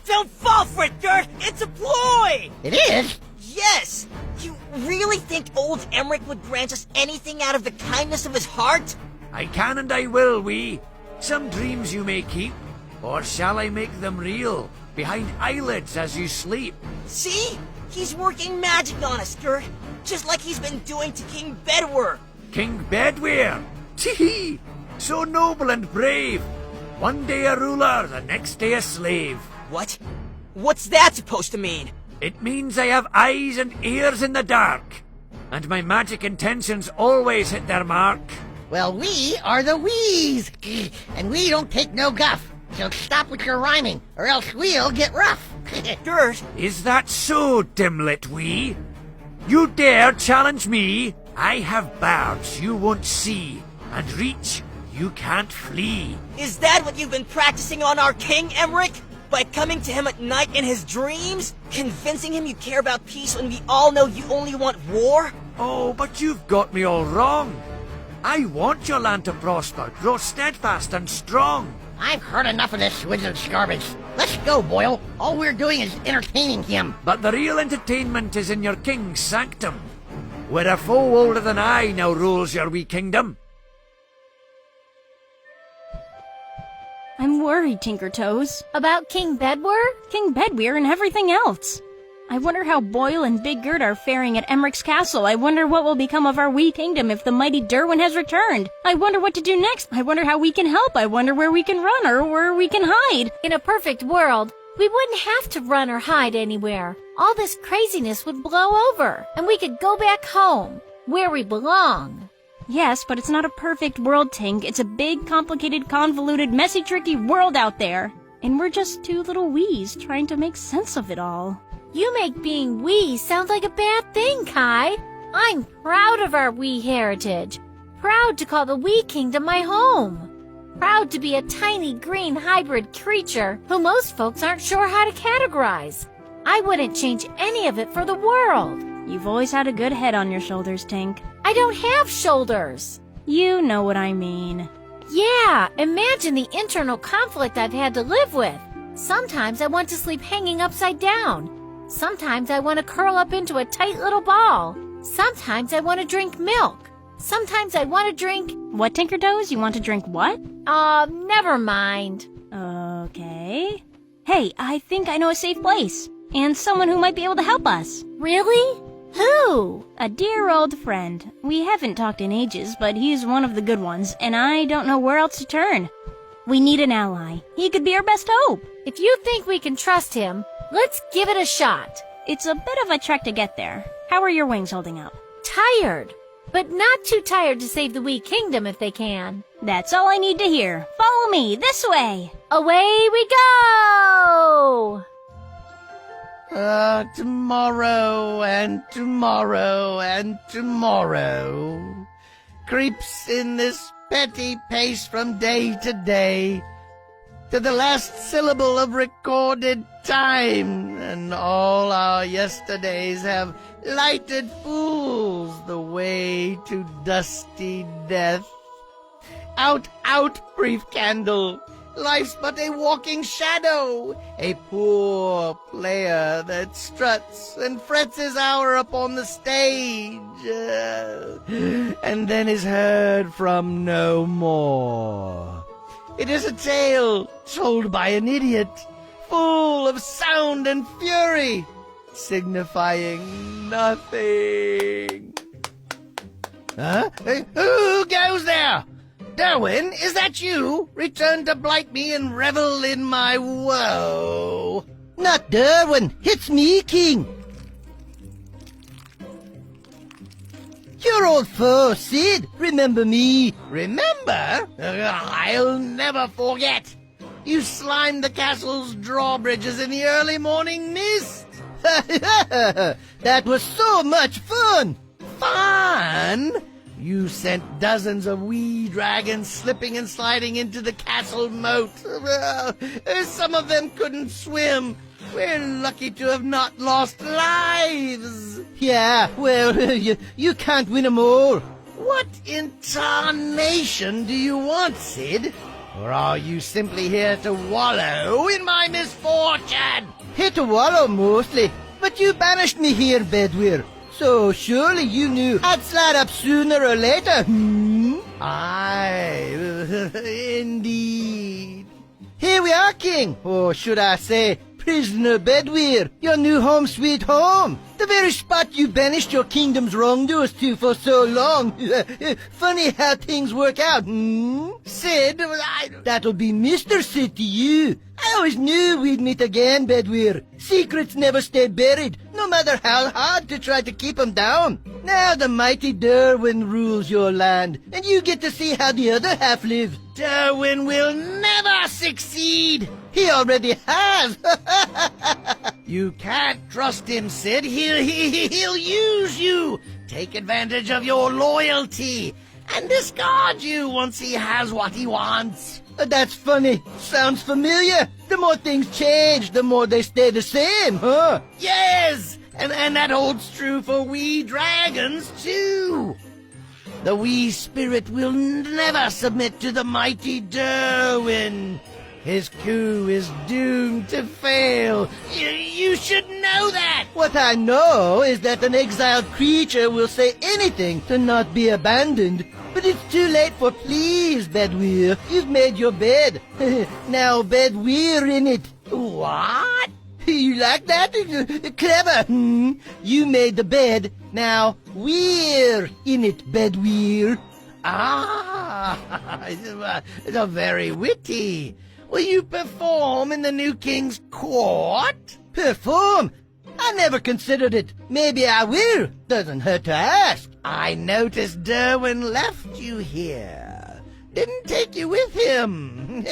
Don't fall for it, Gert! It's a ploy! It is? Yes! You really think old Emmerich would grant us anything out of the kindness of his heart? I can and I will, wee. Some dreams you may keep, or shall I make them real, behind eyelids as you sleep? See? He's working magic on us, Gert. Just like he's been doing to King Bedwer. King Bedwyr! Tee-hee! So noble and brave. One day a ruler, the next day a slave. What? What's that supposed to mean? It means I have eyes and ears in the dark, and my magic intentions always hit their mark. Well, we are the Wees, and we don't take no guff. So stop with your rhyming, or else we'll get rough. Gert, Is that so, dimlet wee? You dare challenge me? I have barbs you won't see, and reach you can't flee. is that what you've been practicing on our king, Emmerich? By coming to him at night in his dreams? Convincing him you care about peace when we all know you only want war? Oh, but you've got me all wrong. I want your land to prosper, grow steadfast and strong. I've heard enough of this wizard's garbage. Let's go, Boyle. All we're doing is entertaining him. But the real entertainment is in your king's sanctum, where a foe older than I now rules your wee kingdom. I'm worried, Tinkertoes. About King Bedwer? King Bedwyr and everything else. I wonder how Boyle and Big Gert are faring at Emmerich's castle. I wonder what will become of our wee kingdom if the mighty Derwin has returned. I wonder what to do next. I wonder how we can help. I wonder where we can run or where we can hide. In a perfect world, we wouldn't have to run or hide anywhere. All this craziness would blow over, and we could go back home, where we belong. Yes, but it's not a perfect world, Tink. It's a big, complicated, convoluted, messy, tricky world out there. And we're just two little wees trying to make sense of it all. You make being wee sound like a bad thing, Kai. I'm proud of our wee heritage. Proud to call the wee kingdom my home. Proud to be a tiny green hybrid creature who most folks aren't sure how to categorize. I wouldn't change any of it for the world. You've always had a good head on your shoulders, Tink. I don't have shoulders. You know what I mean. Yeah, imagine the internal conflict I've had to live with. Sometimes I want to sleep hanging upside down. Sometimes I want to curl up into a tight little ball. Sometimes I want to drink milk. Sometimes I want to drink... What, Tinkertoes? You want to drink what? Never mind. Okay. Hey, I think I know a safe place. And someone who might be able to help us. Really? Who? A dear old friend. We haven't talked in ages, but he's one of the good ones, and I don't know where else to turn. We need an ally. He could be our best hope. If you think we can trust him, let's give it a shot. It's a bit of a trek to get there. How are your wings holding up? Tired, but not too tired to save the wee kingdom if they can. That's all I need to hear. Follow me, this way. Away we go! Tomorrow and tomorrow and tomorrow creeps in this petty pace from day to day, to the last syllable of recorded time, and all our yesterdays have lighted fools the way to dusty death. Out, out, brief candle! Life's but a walking shadow, a poor player that struts and frets his hour upon the stage, and then is heard from no more. It is a tale told by an idiot, full of sound and fury, signifying nothing. Huh? Who goes there? Derwin, is that you? Return to blight me and revel in my woe. Not Derwin, it's me, King. Your old foe, Sid, remember me? Remember? I'll never forget. You slimed the castle's drawbridges in the early morning mist. That was so much fun. fun? You sent dozens of wee dragons slipping and sliding into the castle moat. Some of them couldn't swim. We're lucky to have not lost lives. Yeah, well, you can't win 'em all. What in tarnation do you want, Sid? Or are you simply here to wallow in my misfortune? Here to wallow mostly, but you banished me here, Bedwyr. So surely you knew I'd slide up sooner or later, Aye, indeed. Here we are, King. Or should I say, Prisoner Bedwyr, your new home sweet home. The very spot you banished your kingdom's wrongdoers to for so long. Funny how things work out, Sid, That'll be Mr. Sid to you. I always knew we'd meet again, Bedwyr. Secrets never stay buried, no matter how hard to try to keep 'em down. Now the mighty Derwin rules your land, and you get to see how the other half live. Derwin will never succeed. He already has. You can't trust him, Sid. He'll use you, take advantage of your loyalty, and discard you once he has what he wants. That's funny. Sounds familiar. The more things change, the more they stay the same, huh? Yes, and that holds true for wee dragons, too. The wee spirit will never submit to the mighty Derwin. His coup is doomed to fail. You should know that. What I know is that an exiled creature will say anything to not be abandoned. But it's too late for please, Bedwyr. You've made your bed. Now Bedwyr in it. What? You like that? Clever. You made the bed. Now we're in it, Bedwyr. Ah, it's a very witty. Will you perform in the new king's court? Perform? I never considered it. Maybe I will. Doesn't hurt to ask. I noticed Derwin left you here. Didn't take you with him.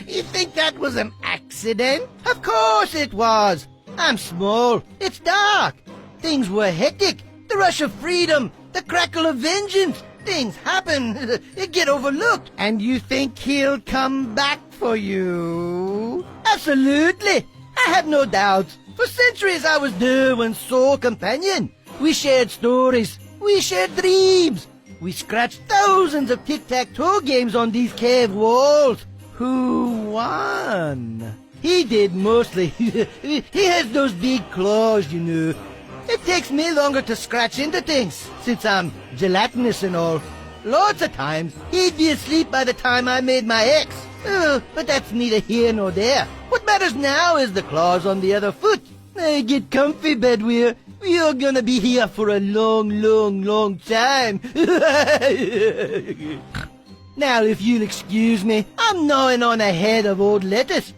You think that was an accident? Of course it was. I'm small. It's dark. Things were hectic. The rush of freedom. The crackle of vengeance. Things happen. Get overlooked. And you think he'll come back for you? Absolutely. I have no doubts. For centuries I was Derwin's sole companion. We shared stories. We shared dreams. We scratched thousands of tic-tac-toe games on these cave walls. Who won? He did mostly. He has those big claws, you know. It takes me longer to scratch into things, since I'm gelatinous and all. Lots of times, he'd be asleep by the time I made my X. But that's neither here nor there. What matters now is the claws on the other foot. Get comfy, Bedwyr. You're gonna be here for a long, long, long time. Now, if you'll excuse me, I'm gnawing on a head of old lettuce.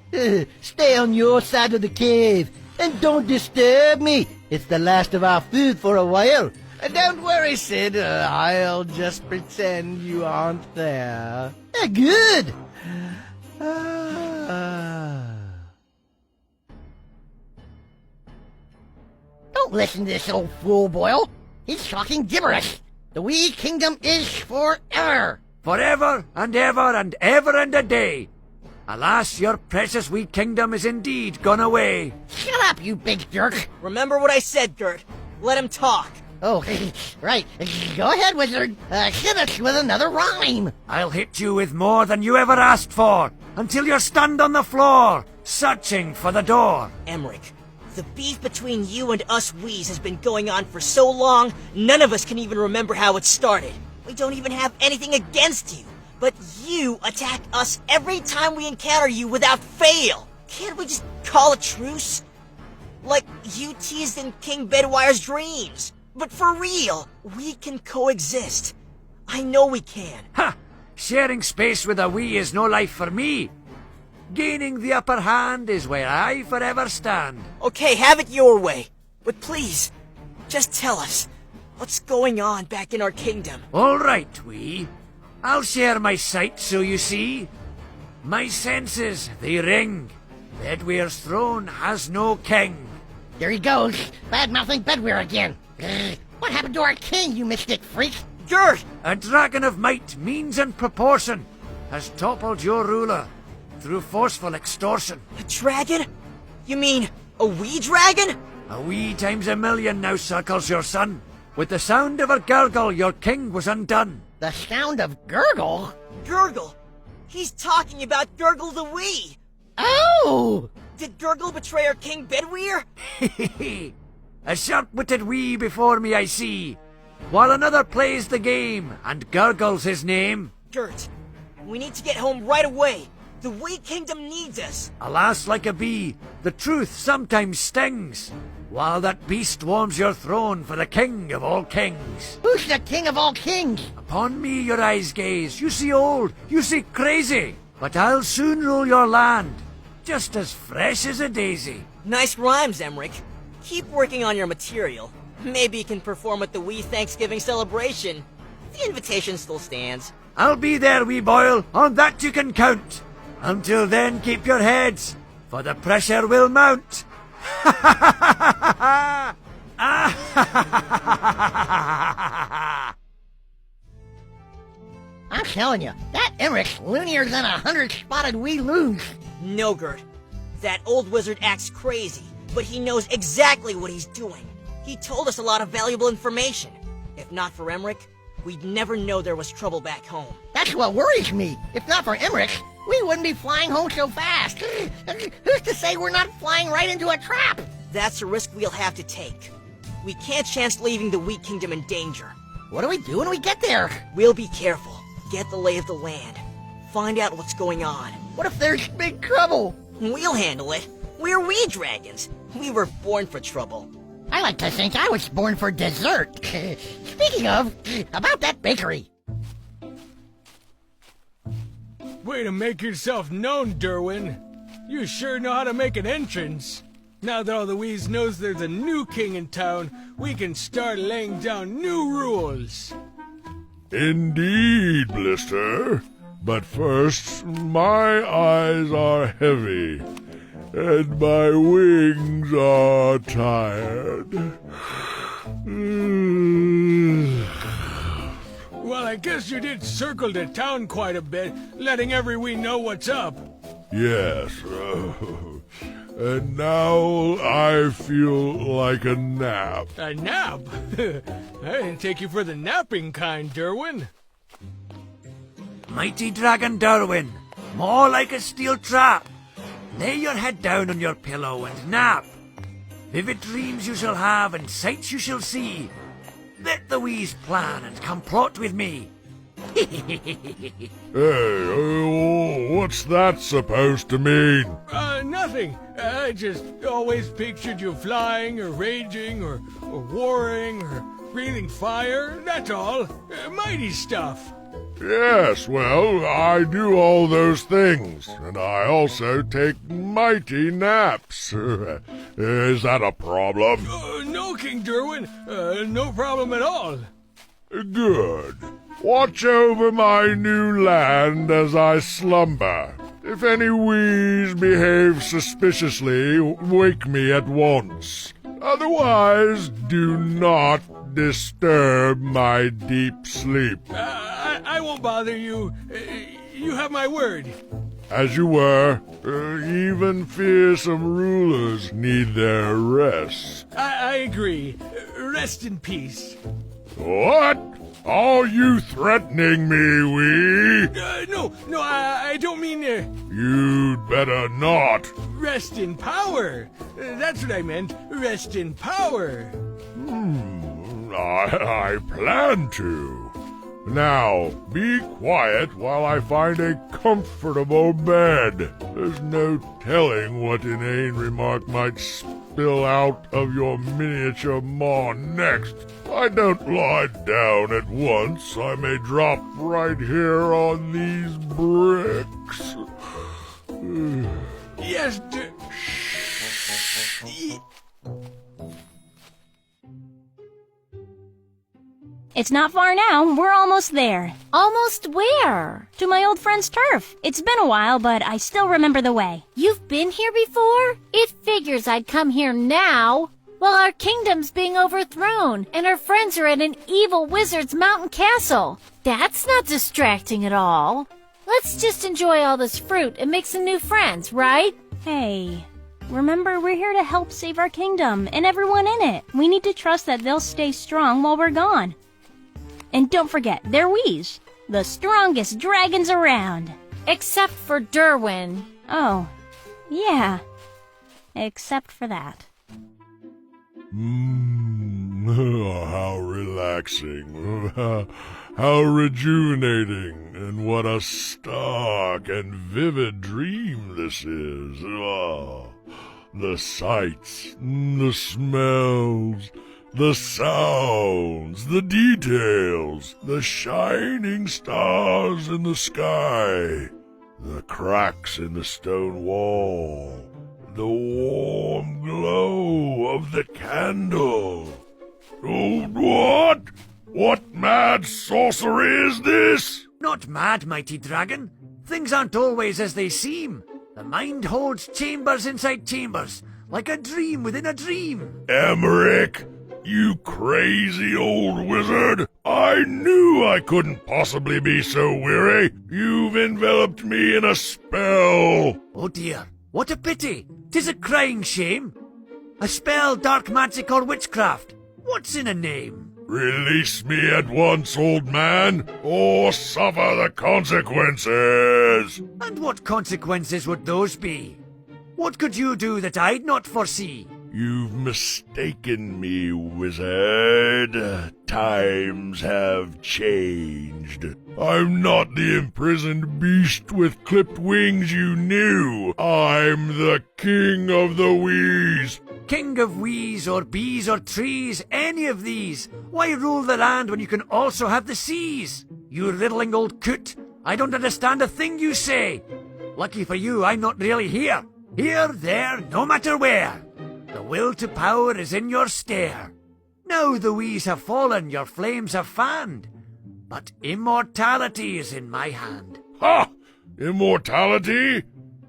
Stay on your side of the cave, and don't disturb me. It's the last of our food for a while. Don't worry, Sid. I'll just pretend you aren't there. Good. Don't listen to this old fool, Boyle. He's talking gibberish. The wee kingdom is forever. Forever and ever and ever and a day. Alas, your precious wee kingdom is indeed gone away. Shut up, you big jerk. Remember what I said, Gert. Let him talk. Oh, right. Go ahead, wizard. Hit us with another rhyme. I'll hit you with more than you ever asked for, until you're stunned on the floor, searching for the door. Emmerich, the beef between you and us Wees has been going on for so long, none of us can even remember how it started. We don't even have anything against you, but you attack us every time we encounter you without fail. Can't we just call a truce? Like you teased in King Bedwyre's dreams. But for real, we can coexist. I know we can. Ha! Sharing space with a wee is no life for me. Gaining the upper hand is where I forever stand. Okay, have it your way. But please, just tell us, what's going on back in our kingdom? All right, wee. I'll share my sight so you see. My senses, they ring. Bedwyr's throne has no king. There he goes, bad-mouthing Bedwyr again. What happened to our king, you mystic freak? Gert! A dragon of might, means, and proportion has toppled your ruler through forceful extortion. A dragon? You mean a wee dragon? A wee times a million now circles your son. With the sound of a gurgle, your king was undone. The sound of gurgle? Gurgle? He's talking about Gurgle the Wee! Oh! Did Gurgle betray our King Bedweer? A sharp-witted wee before me I see, while another plays the game and gurgles his name. Gert, we need to get home right away. The Wee Kingdom needs us. Alas, like a bee, the truth sometimes stings, while that beast warms your throne for the king of all kings. Who's the king of all kings? Upon me your eyes gaze, you see old, you see crazy, but I'll soon rule your land, just as fresh as a daisy. Nice rhymes, Emmerich. Keep working on your material. Maybe you can perform at the Wee Thanksgiving celebration. The invitation still stands. I'll be there, wee boil, on that you can count. Until then, keep your heads, for the pressure will mount. I'm telling you, that Emmerich's loonier than 100 spotted wee loons. No, Gert. That old wizard acts crazy, but he knows exactly what he's doing. He told us a lot of valuable information. If not for Emmerich, we'd never know there was trouble back home. That's what worries me. If not for Emmerich, we wouldn't be flying home so fast. Who's to say we're not flying right into a trap? That's a risk we'll have to take. We can't chance leaving the Wee Kingdom in danger. What do we do when we get there? We'll be careful, get the lay of the land, find out what's going on. What if there's big trouble? We'll handle it. We're Wee Dragons. We were born for trouble. I like to think I was born for dessert. Speaking of, about that bakery. Way to make yourself known, Derwin. You sure know how to make an entrance. Now that all the Wees knows there's a new king in town, we can start laying down new rules. Indeed, Blister. But first, my eyes are heavy, and my wings are tired. Well, I guess you did circle the town quite a bit, letting every Wee know what's up. Yes, and now I feel like a nap. A nap? I didn't take you for the napping kind, Derwin. Mighty Dragon Derwin, more like a steel trap. Lay your head down on your pillow and nap. Vivid dreams you shall have and sights you shall see. Let the Wees plan and come plot with me. Hey, what's that supposed to mean? Nothing. I just always pictured you flying or raging or warring or breathing fire, that's all. Mighty stuff. Yes, well, I do all those things, and I also take mighty naps. Is that a problem? No, King Derwin. No problem at all. Good. Watch over my new land as I slumber. If any Wees behave suspiciously, wake me at once. Otherwise, do not disturb my deep sleep. I won't bother you. You have my word. As you were, even fearsome rulers need their rest. I agree. Rest in peace. What? Are you threatening me, Wee? No, I don't mean You'd better not. rest in power. That's what I meant. Rest in power. I plan to. Now, be quiet while I find a comfortable bed. There's no telling what inane remark might spill out of your miniature maw next. If I don't lie down at once, I may drop right here on these bricks. Yes, It's not far now. We're almost there. Almost where? To my old friend's turf. It's been a while, but I still remember the way. You've been here before? It figures I'd come here now. Well, our kingdom's being overthrown, and our friends are at an evil wizard's mountain castle. That's not distracting at all. Let's just enjoy all this fruit and make some new friends, right? Hey, remember we're here to help save our kingdom and everyone in it. We need to trust that they'll stay strong while we're gone. And don't forget, they're Wheeze, the strongest dragons around. Except for Derwin. Oh, yeah. Except for that. How relaxing. How rejuvenating. And what a stark and vivid dream this is. Ah, the sights, the smells, the sounds, the details, the shining stars in the sky, the cracks in the stone wall, the warm glow of the candle. Oh, what? What mad sorcery is this? Not mad, mighty dragon. Things aren't always as they seem. The mind holds chambers inside chambers, like a dream within a dream. Emmerich, you crazy old wizard! I knew I couldn't possibly be so weary. You've enveloped me in a spell. Oh dear, what a pity. 'Tis a crying shame. A spell, dark magic, or witchcraft. What's in a name? Release me at once, old man, or suffer the consequences. And what consequences would those be? What could you do that I'd not foresee? You've mistaken me, wizard. Times have changed. I'm not the imprisoned beast with clipped wings you knew. I'm the king of the Wheeze. King of Wheeze, or bees, or trees, any of these. Why rule the land when you can also have the seas? You riddling old coot, I don't understand a thing you say. Lucky for you, I'm not really here. Here, there, no matter where. The will to power is in your stare. Now the Wheeze have fallen, your flames have fanned. But immortality is in my hand. Ha! Immortality?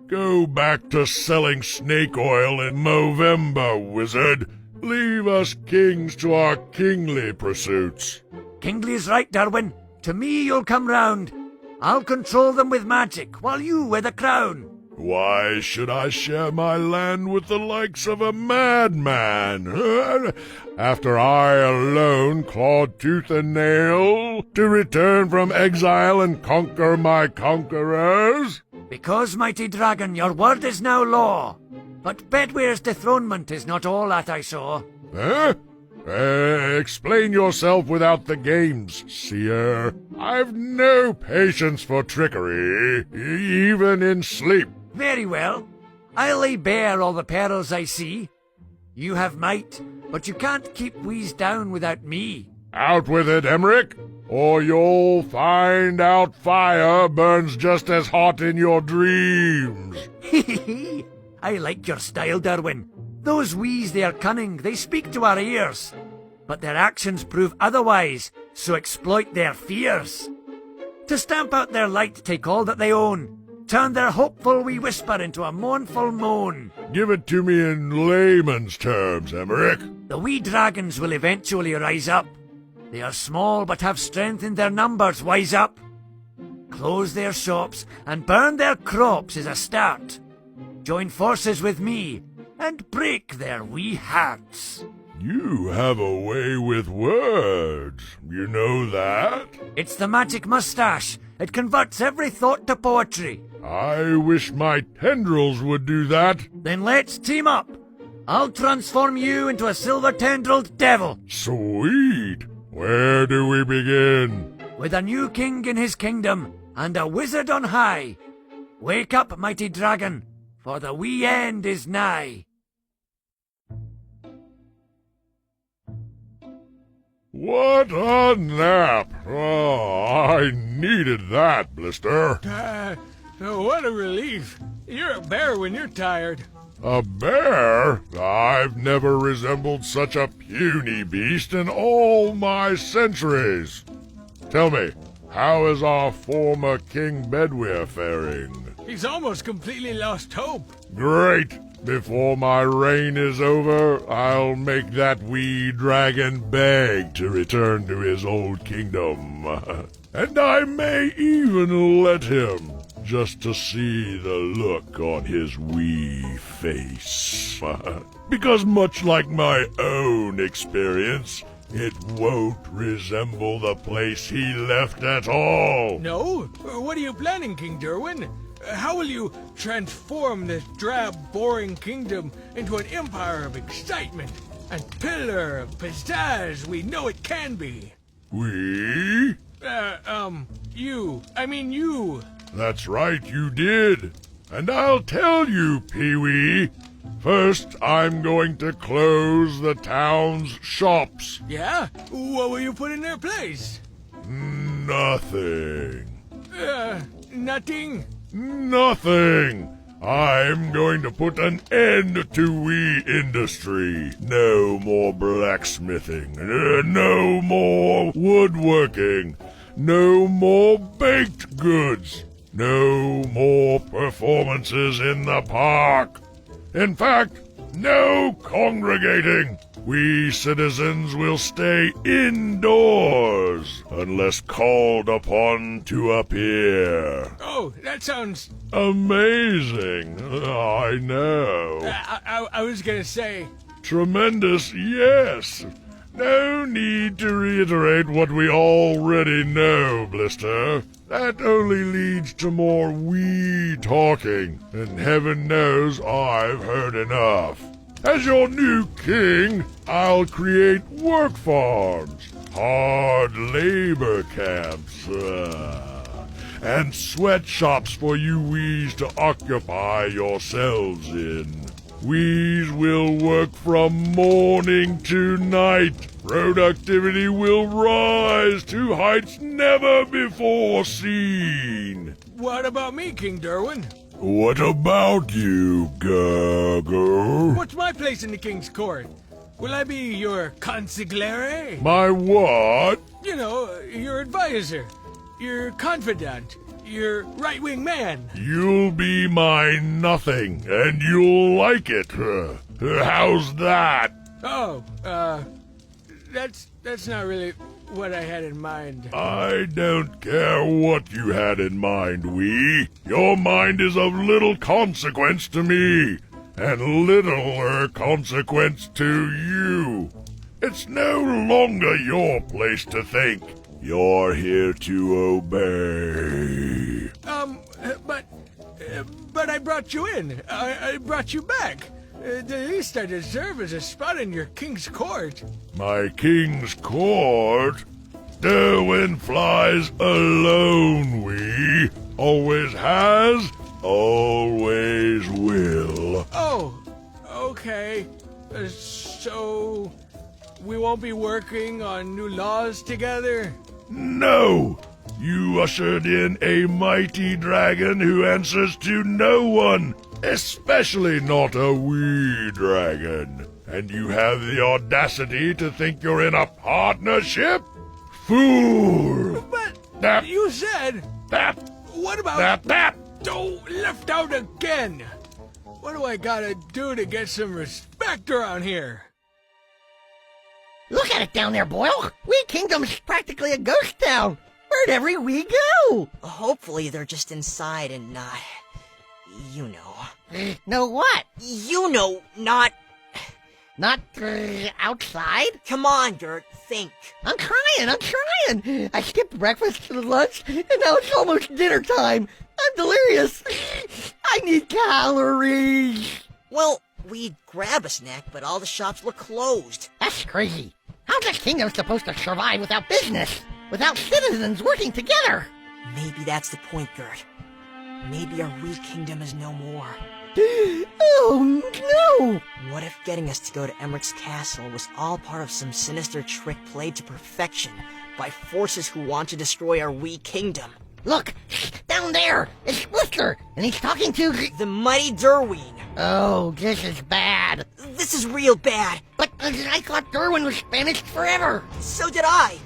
Go back to selling snake oil in Movember, wizard. Leave us kings to our kingly pursuits. Kingly's right, Derwin. To me you'll come round. I'll control them with magic, while you wear the crown. Why should I share my land with the likes of a madman? After I alone clawed tooth and nail to return from exile and conquer my conquerors? Because, mighty dragon, your word is now law. But Bedware's dethronement is not all that I saw. Huh? Explain yourself without the games, seer. I've no patience for trickery, even in sleep. Very well. I'll lay bare all the perils I see. You have might, but you can't keep Wheeze down without me. Out with it, Emmerich, or you'll find out fire burns just as hot in your dreams. I like your style, Derwin. Those Wheeze, they are cunning, they speak to our ears. But their actions prove otherwise, so exploit their fears. To stamp out their light, take all that they own. Turn their hopeful wee whisper into a mournful moan. Give it to me in layman's terms, Emmerich. The wee dragons will eventually rise up. They are small but have strength in their numbers, wise up. Close their shops and burn their crops is a start. Join forces with me and break their wee hearts. You have a way with words. You know that? It's the magic mustache. It converts every thought to poetry. I wish my tendrils would do that. Then let's team up. I'll transform you into a silver-tendrilled devil. Sweet. Where do we begin? With a new king in his kingdom and a wizard on high. Wake up, mighty dragon, for the wee end is nigh. What a nap! Oh, I needed that, Blister. What a relief. You're a bear when you're tired. A bear? I've never resembled such a puny beast in all my centuries. Tell me, how is our former King Bedwyr faring? He's almost completely lost hope. Great! Before my reign is over, I'll make that wee dragon beg to return to his old kingdom. And I may even let him, just to see the look on his wee face. Because much like my own experience, it won't resemble the place he left at all. No? What are you planning, King Derwin? How will you transform this drab, boring kingdom into an empire of excitement and pillar of pizzazz we know it can be? We? You. That's right, you did. And I'll tell you, Pee-wee. First, I'm going to close the town's shops. Yeah? What will you put in their place? Nothing. Nothing? Nothing. I'm going to put an end to wee industry. No more blacksmithing. No more woodworking. No more baked goods. No more performances in the park. In fact, no congregating. We citizens will stay indoors unless called upon to appear. Oh, that sounds... Amazing. I know. I was gonna say... Tremendous, yes. No need to reiterate what we already know, Blister. That only leads to more wee talking, and heaven knows I've heard enough. As your new king, I'll create work farms, hard labor camps, and sweatshops for you wees to occupy yourselves in. Wees will work from morning to night. Productivity will rise to heights never before seen. What about me, King Derwin? What about you, Gurgle? What's my place in the king's court? Will I be your consigliere? My what? You know, your advisor, your confidant, your right-wing man. You'll be my nothing, and you'll like it. How's that? Oh, that's not really what I had in mind. I don't care what you had in mind, Wee. Your mind is of little consequence to me, and littler consequence to you. It's no longer your place to think. You're here to obey. But I brought you in. I brought you back. The least I deserve is a spot in your king's court. My king's court? Derwin flies alone, Wee. Always has, always will. Oh, okay. So we won't be working on new laws together? No! You ushered in a mighty dragon who answers to no one, especially not a wee dragon. And you have the audacity to think you're in a partnership? Fool! But you said... What about... That! Oh, left out again! What do I gotta do to get some respect around here? Look at it down there, Boyle. Wee Kingdom's practically a ghost town. Where'd every wee go? Hopefully they're just inside and not... You know. Know what? You know, not... Not outside? Come on, Gert, think. I'm trying. I skipped breakfast and lunch, and now it's almost dinner time. I'm delirious. I need calories. Well, we'd grab a snack, but all the shops were closed. That's crazy. How's a kingdom supposed to survive without business? Without citizens working together? Maybe that's the point, Gert. Maybe our wee kingdom is no more. Oh, no! What if getting us to go to Emmerich's castle was all part of some sinister trick played to perfection by forces who want to destroy our wee kingdom? Look, down there! It's Blister, and he's talking to... The mighty Derwin. Oh, this is bad. This is real bad. But I thought Derwin was banished forever. So did I.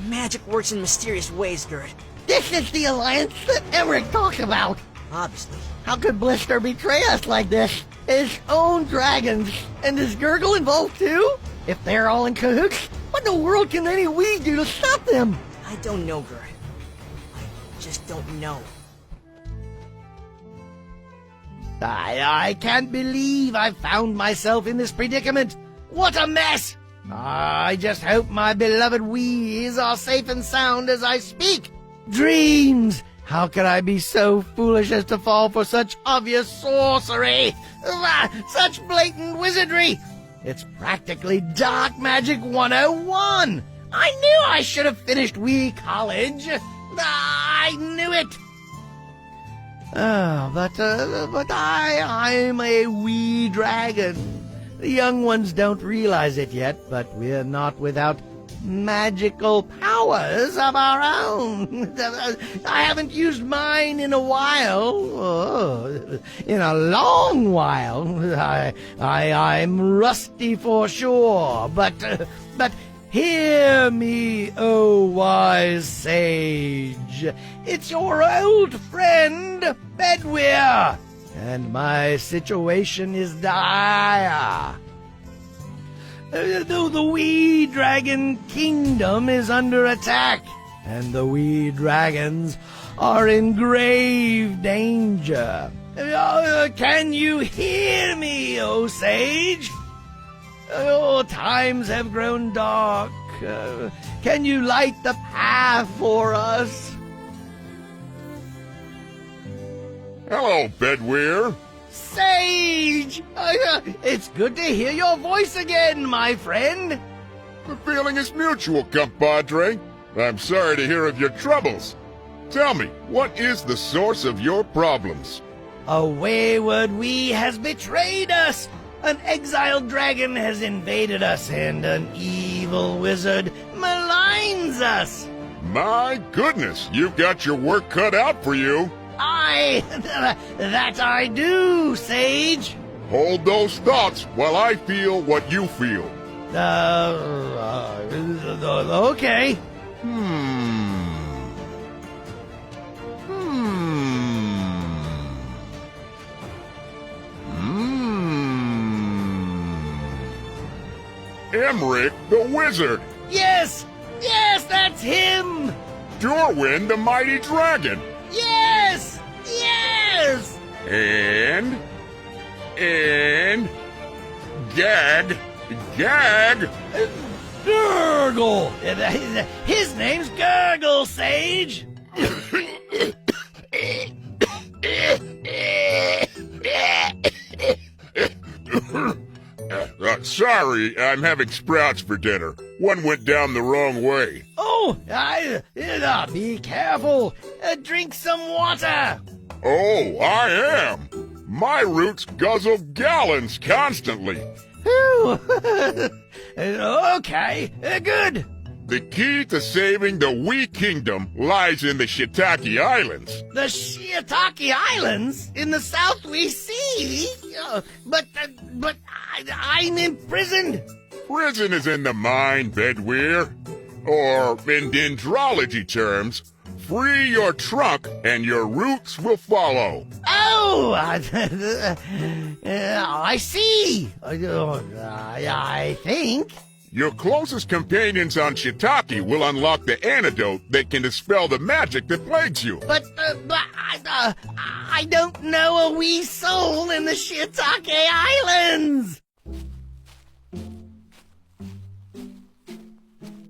Magic works in mysterious ways, Gert. This is the alliance that Emmerich talks about. Obviously. How could Blister betray us like this? His own dragons. And is Gurgle involved too? If they're all in cahoots, what in the world can any we do to stop them? I don't know, Gur. I just don't know. I can't believe I've found myself in this predicament. What a mess! I just hope my beloved wees are safe and sound as I speak. Dreams! How could I be so foolish as to fall for such obvious sorcery? Such blatant wizardry! It's practically dark magic 101! I knew I should have finished Wee College! I knew it! But I'm a wee dragon. The young ones don't realize it yet, but we're not without magical powers of our own. I haven't used mine in a while. Oh, in a long while. I'm rusty for sure, but hear me, O wise sage. It's your old friend, Bedwyr, and my situation is dire. The Wee Dragon Kingdom is under attack, and the Wee Dragons are in grave danger. Can you hear me, O sage? Times have grown dark. Can you light the path for us? Hello, Bedwyr. Sage! It's good to hear your voice again, my friend. The feeling is mutual, compadre. I'm sorry to hear of your troubles. Tell me, what is the source of your problems? A wayward Wee has betrayed us. An exiled dragon has invaded us, and an evil wizard maligns us. My goodness, you've got your work cut out for you. That I do, Sage. Hold those thoughts while I feel what you feel. Okay. Emeric the Wizard. Yes, that's him. Dorwin the Mighty Dragon. Yes. And Gag. Gurgle. His name's Gurgle, Sage. Sorry, I'm having sprouts for dinner. One went down the wrong way. Oh, be careful. Drink some water. Oh, I am. My roots guzzle gallons constantly. Whew. Okay, good. The key to saving the Wee Kingdom lies in the Shiitake Islands. The Shiitake Islands in the South Wee Sea? But I'm imprisoned. Prison is in the mind, Bedwyr. Or, in dendrology terms, free your trunk and your roots will follow. Oh, I see. I think. Your closest companions on Shiitake will unlock the antidote that can dispel the magic that plagues you. But I don't know a wee soul in the Shiitake Islands.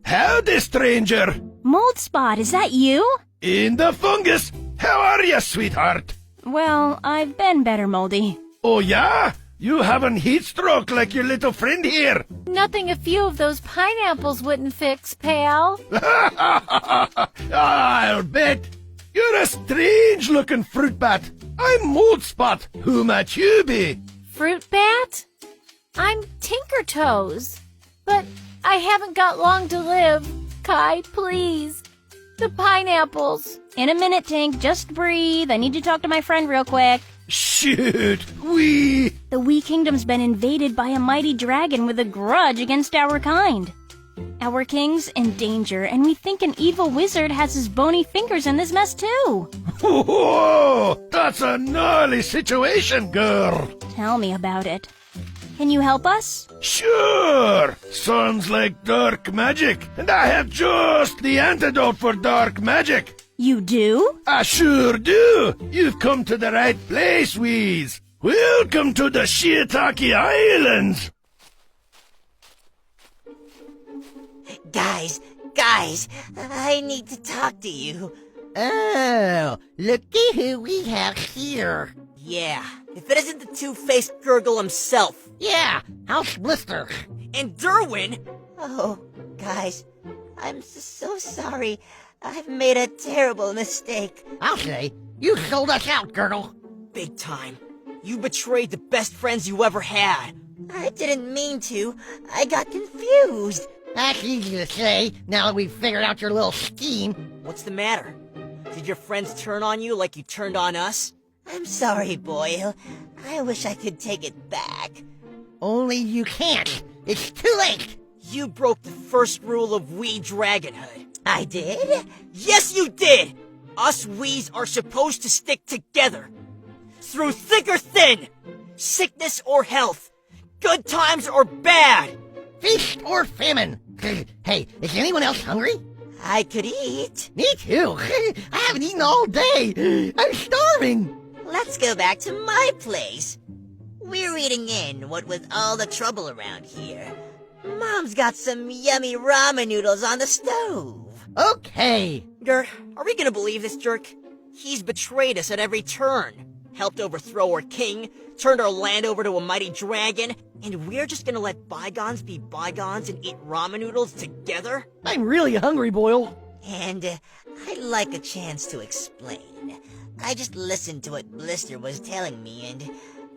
Howdy, stranger. Moldspot, is that you? In the fungus. How are you, sweetheart? Well, I've been better, Moldy. Oh, yeah? You have an heat stroke like your little friend here. Nothing a few of those pineapples wouldn't fix, pal. I'll bet. You're a strange-looking fruit bat. I'm Moldspot. Who might you be? Fruit bat? I'm Tinkertoes. But I haven't got long to live. Kai, please. The pineapples. In a minute, Tink. Just breathe. I need to talk to my friend real quick. Shoot, The Wee Kingdom's been invaded by a mighty dragon with a grudge against our kind. Our king's in danger, and we think an evil wizard has his bony fingers in this mess too. Whoa, that's a gnarly situation, girl. Tell me about it. Can you help us? Sure! Sounds like dark magic, and I have just the antidote for dark magic. You do? I sure do! You've come to the right place, Wheeze. Welcome to the Shiitake Islands! Guys, I need to talk to you. Oh, looky who we have here. Yeah, if it isn't the two-faced Gurgle himself. Yeah, House Blister. And Derwin! Oh, guys, I'm so sorry. I've made a terrible mistake. I'll say, you sold us out, Gurgle. Big time. You betrayed the best friends you ever had. I didn't mean to. I got confused. That's easy to say, now that we've figured out your little scheme. What's the matter? Did your friends turn on you like you turned on us? I'm sorry, Boyle. I wish I could take it back. Only you can't. It's too late. You broke the first rule of Wee Dragonhood. I did? Yes, you did! Us Wees are supposed to stick together. Through thick or thin, sickness or health, good times or bad. Feast or famine. Hey, is anyone else hungry? I could eat. Me too. I haven't eaten all day. I'm starving. Let's go back to my place. We're eating in, what with all the trouble around here. Mom's got some yummy ramen noodles on the stove. Okay. Gert, are we gonna believe this jerk? He's betrayed us at every turn. Helped overthrow our king, turned our land over to a mighty dragon, and we're just gonna let bygones be bygones and eat ramen noodles together? I'm really hungry, Boyle. And I'd like a chance to explain. I just listened to what Blister was telling me, and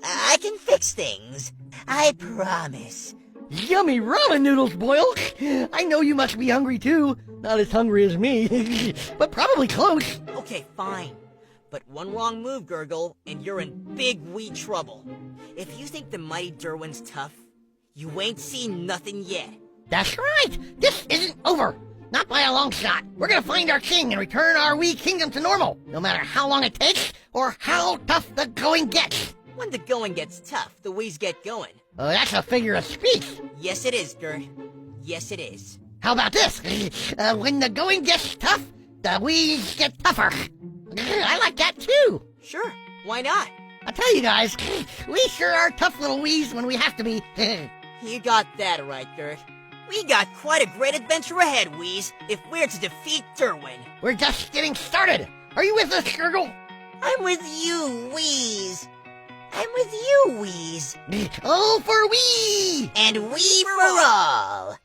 I can fix things. I promise. Yummy ramen noodles, Boyle. I know you must be hungry too. Not as hungry as me, but probably close. Okay, fine. But one wrong move, Gurgle, and you're in big wee trouble. If you think the mighty Derwin's tough, you ain't seen nothing yet. That's right. This isn't over. Not by a long shot. We're gonna find our king and return our wee kingdom to normal, no matter how long it takes or how tough the going gets. When the going gets tough, the Wees get going. Oh, that's a figure of speech. Yes, it is, Gert. Yes, it is. How about this? When the going gets tough, the wees get tougher. I like that too. Sure, why not? I tell you guys, we sure are tough little wees when we have to be. You got that right, Gert. We got quite a great adventure ahead, Wees, if we're to defeat Derwin. We're just getting started. Are you with us, Gurgle? I'm with you, Wheeze. I'm with you, Wheeze. All for we! And we for all.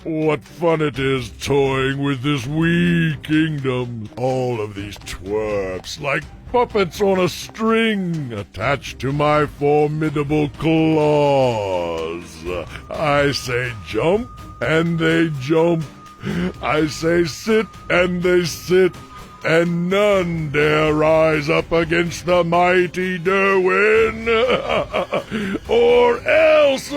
What fun it is toying with this wee kingdom. All of these twerps like puppets on a string attached to my formidable claws. I say jump, and they jump. I say sit, and they sit. And none dare rise up against the mighty Derwin, or else.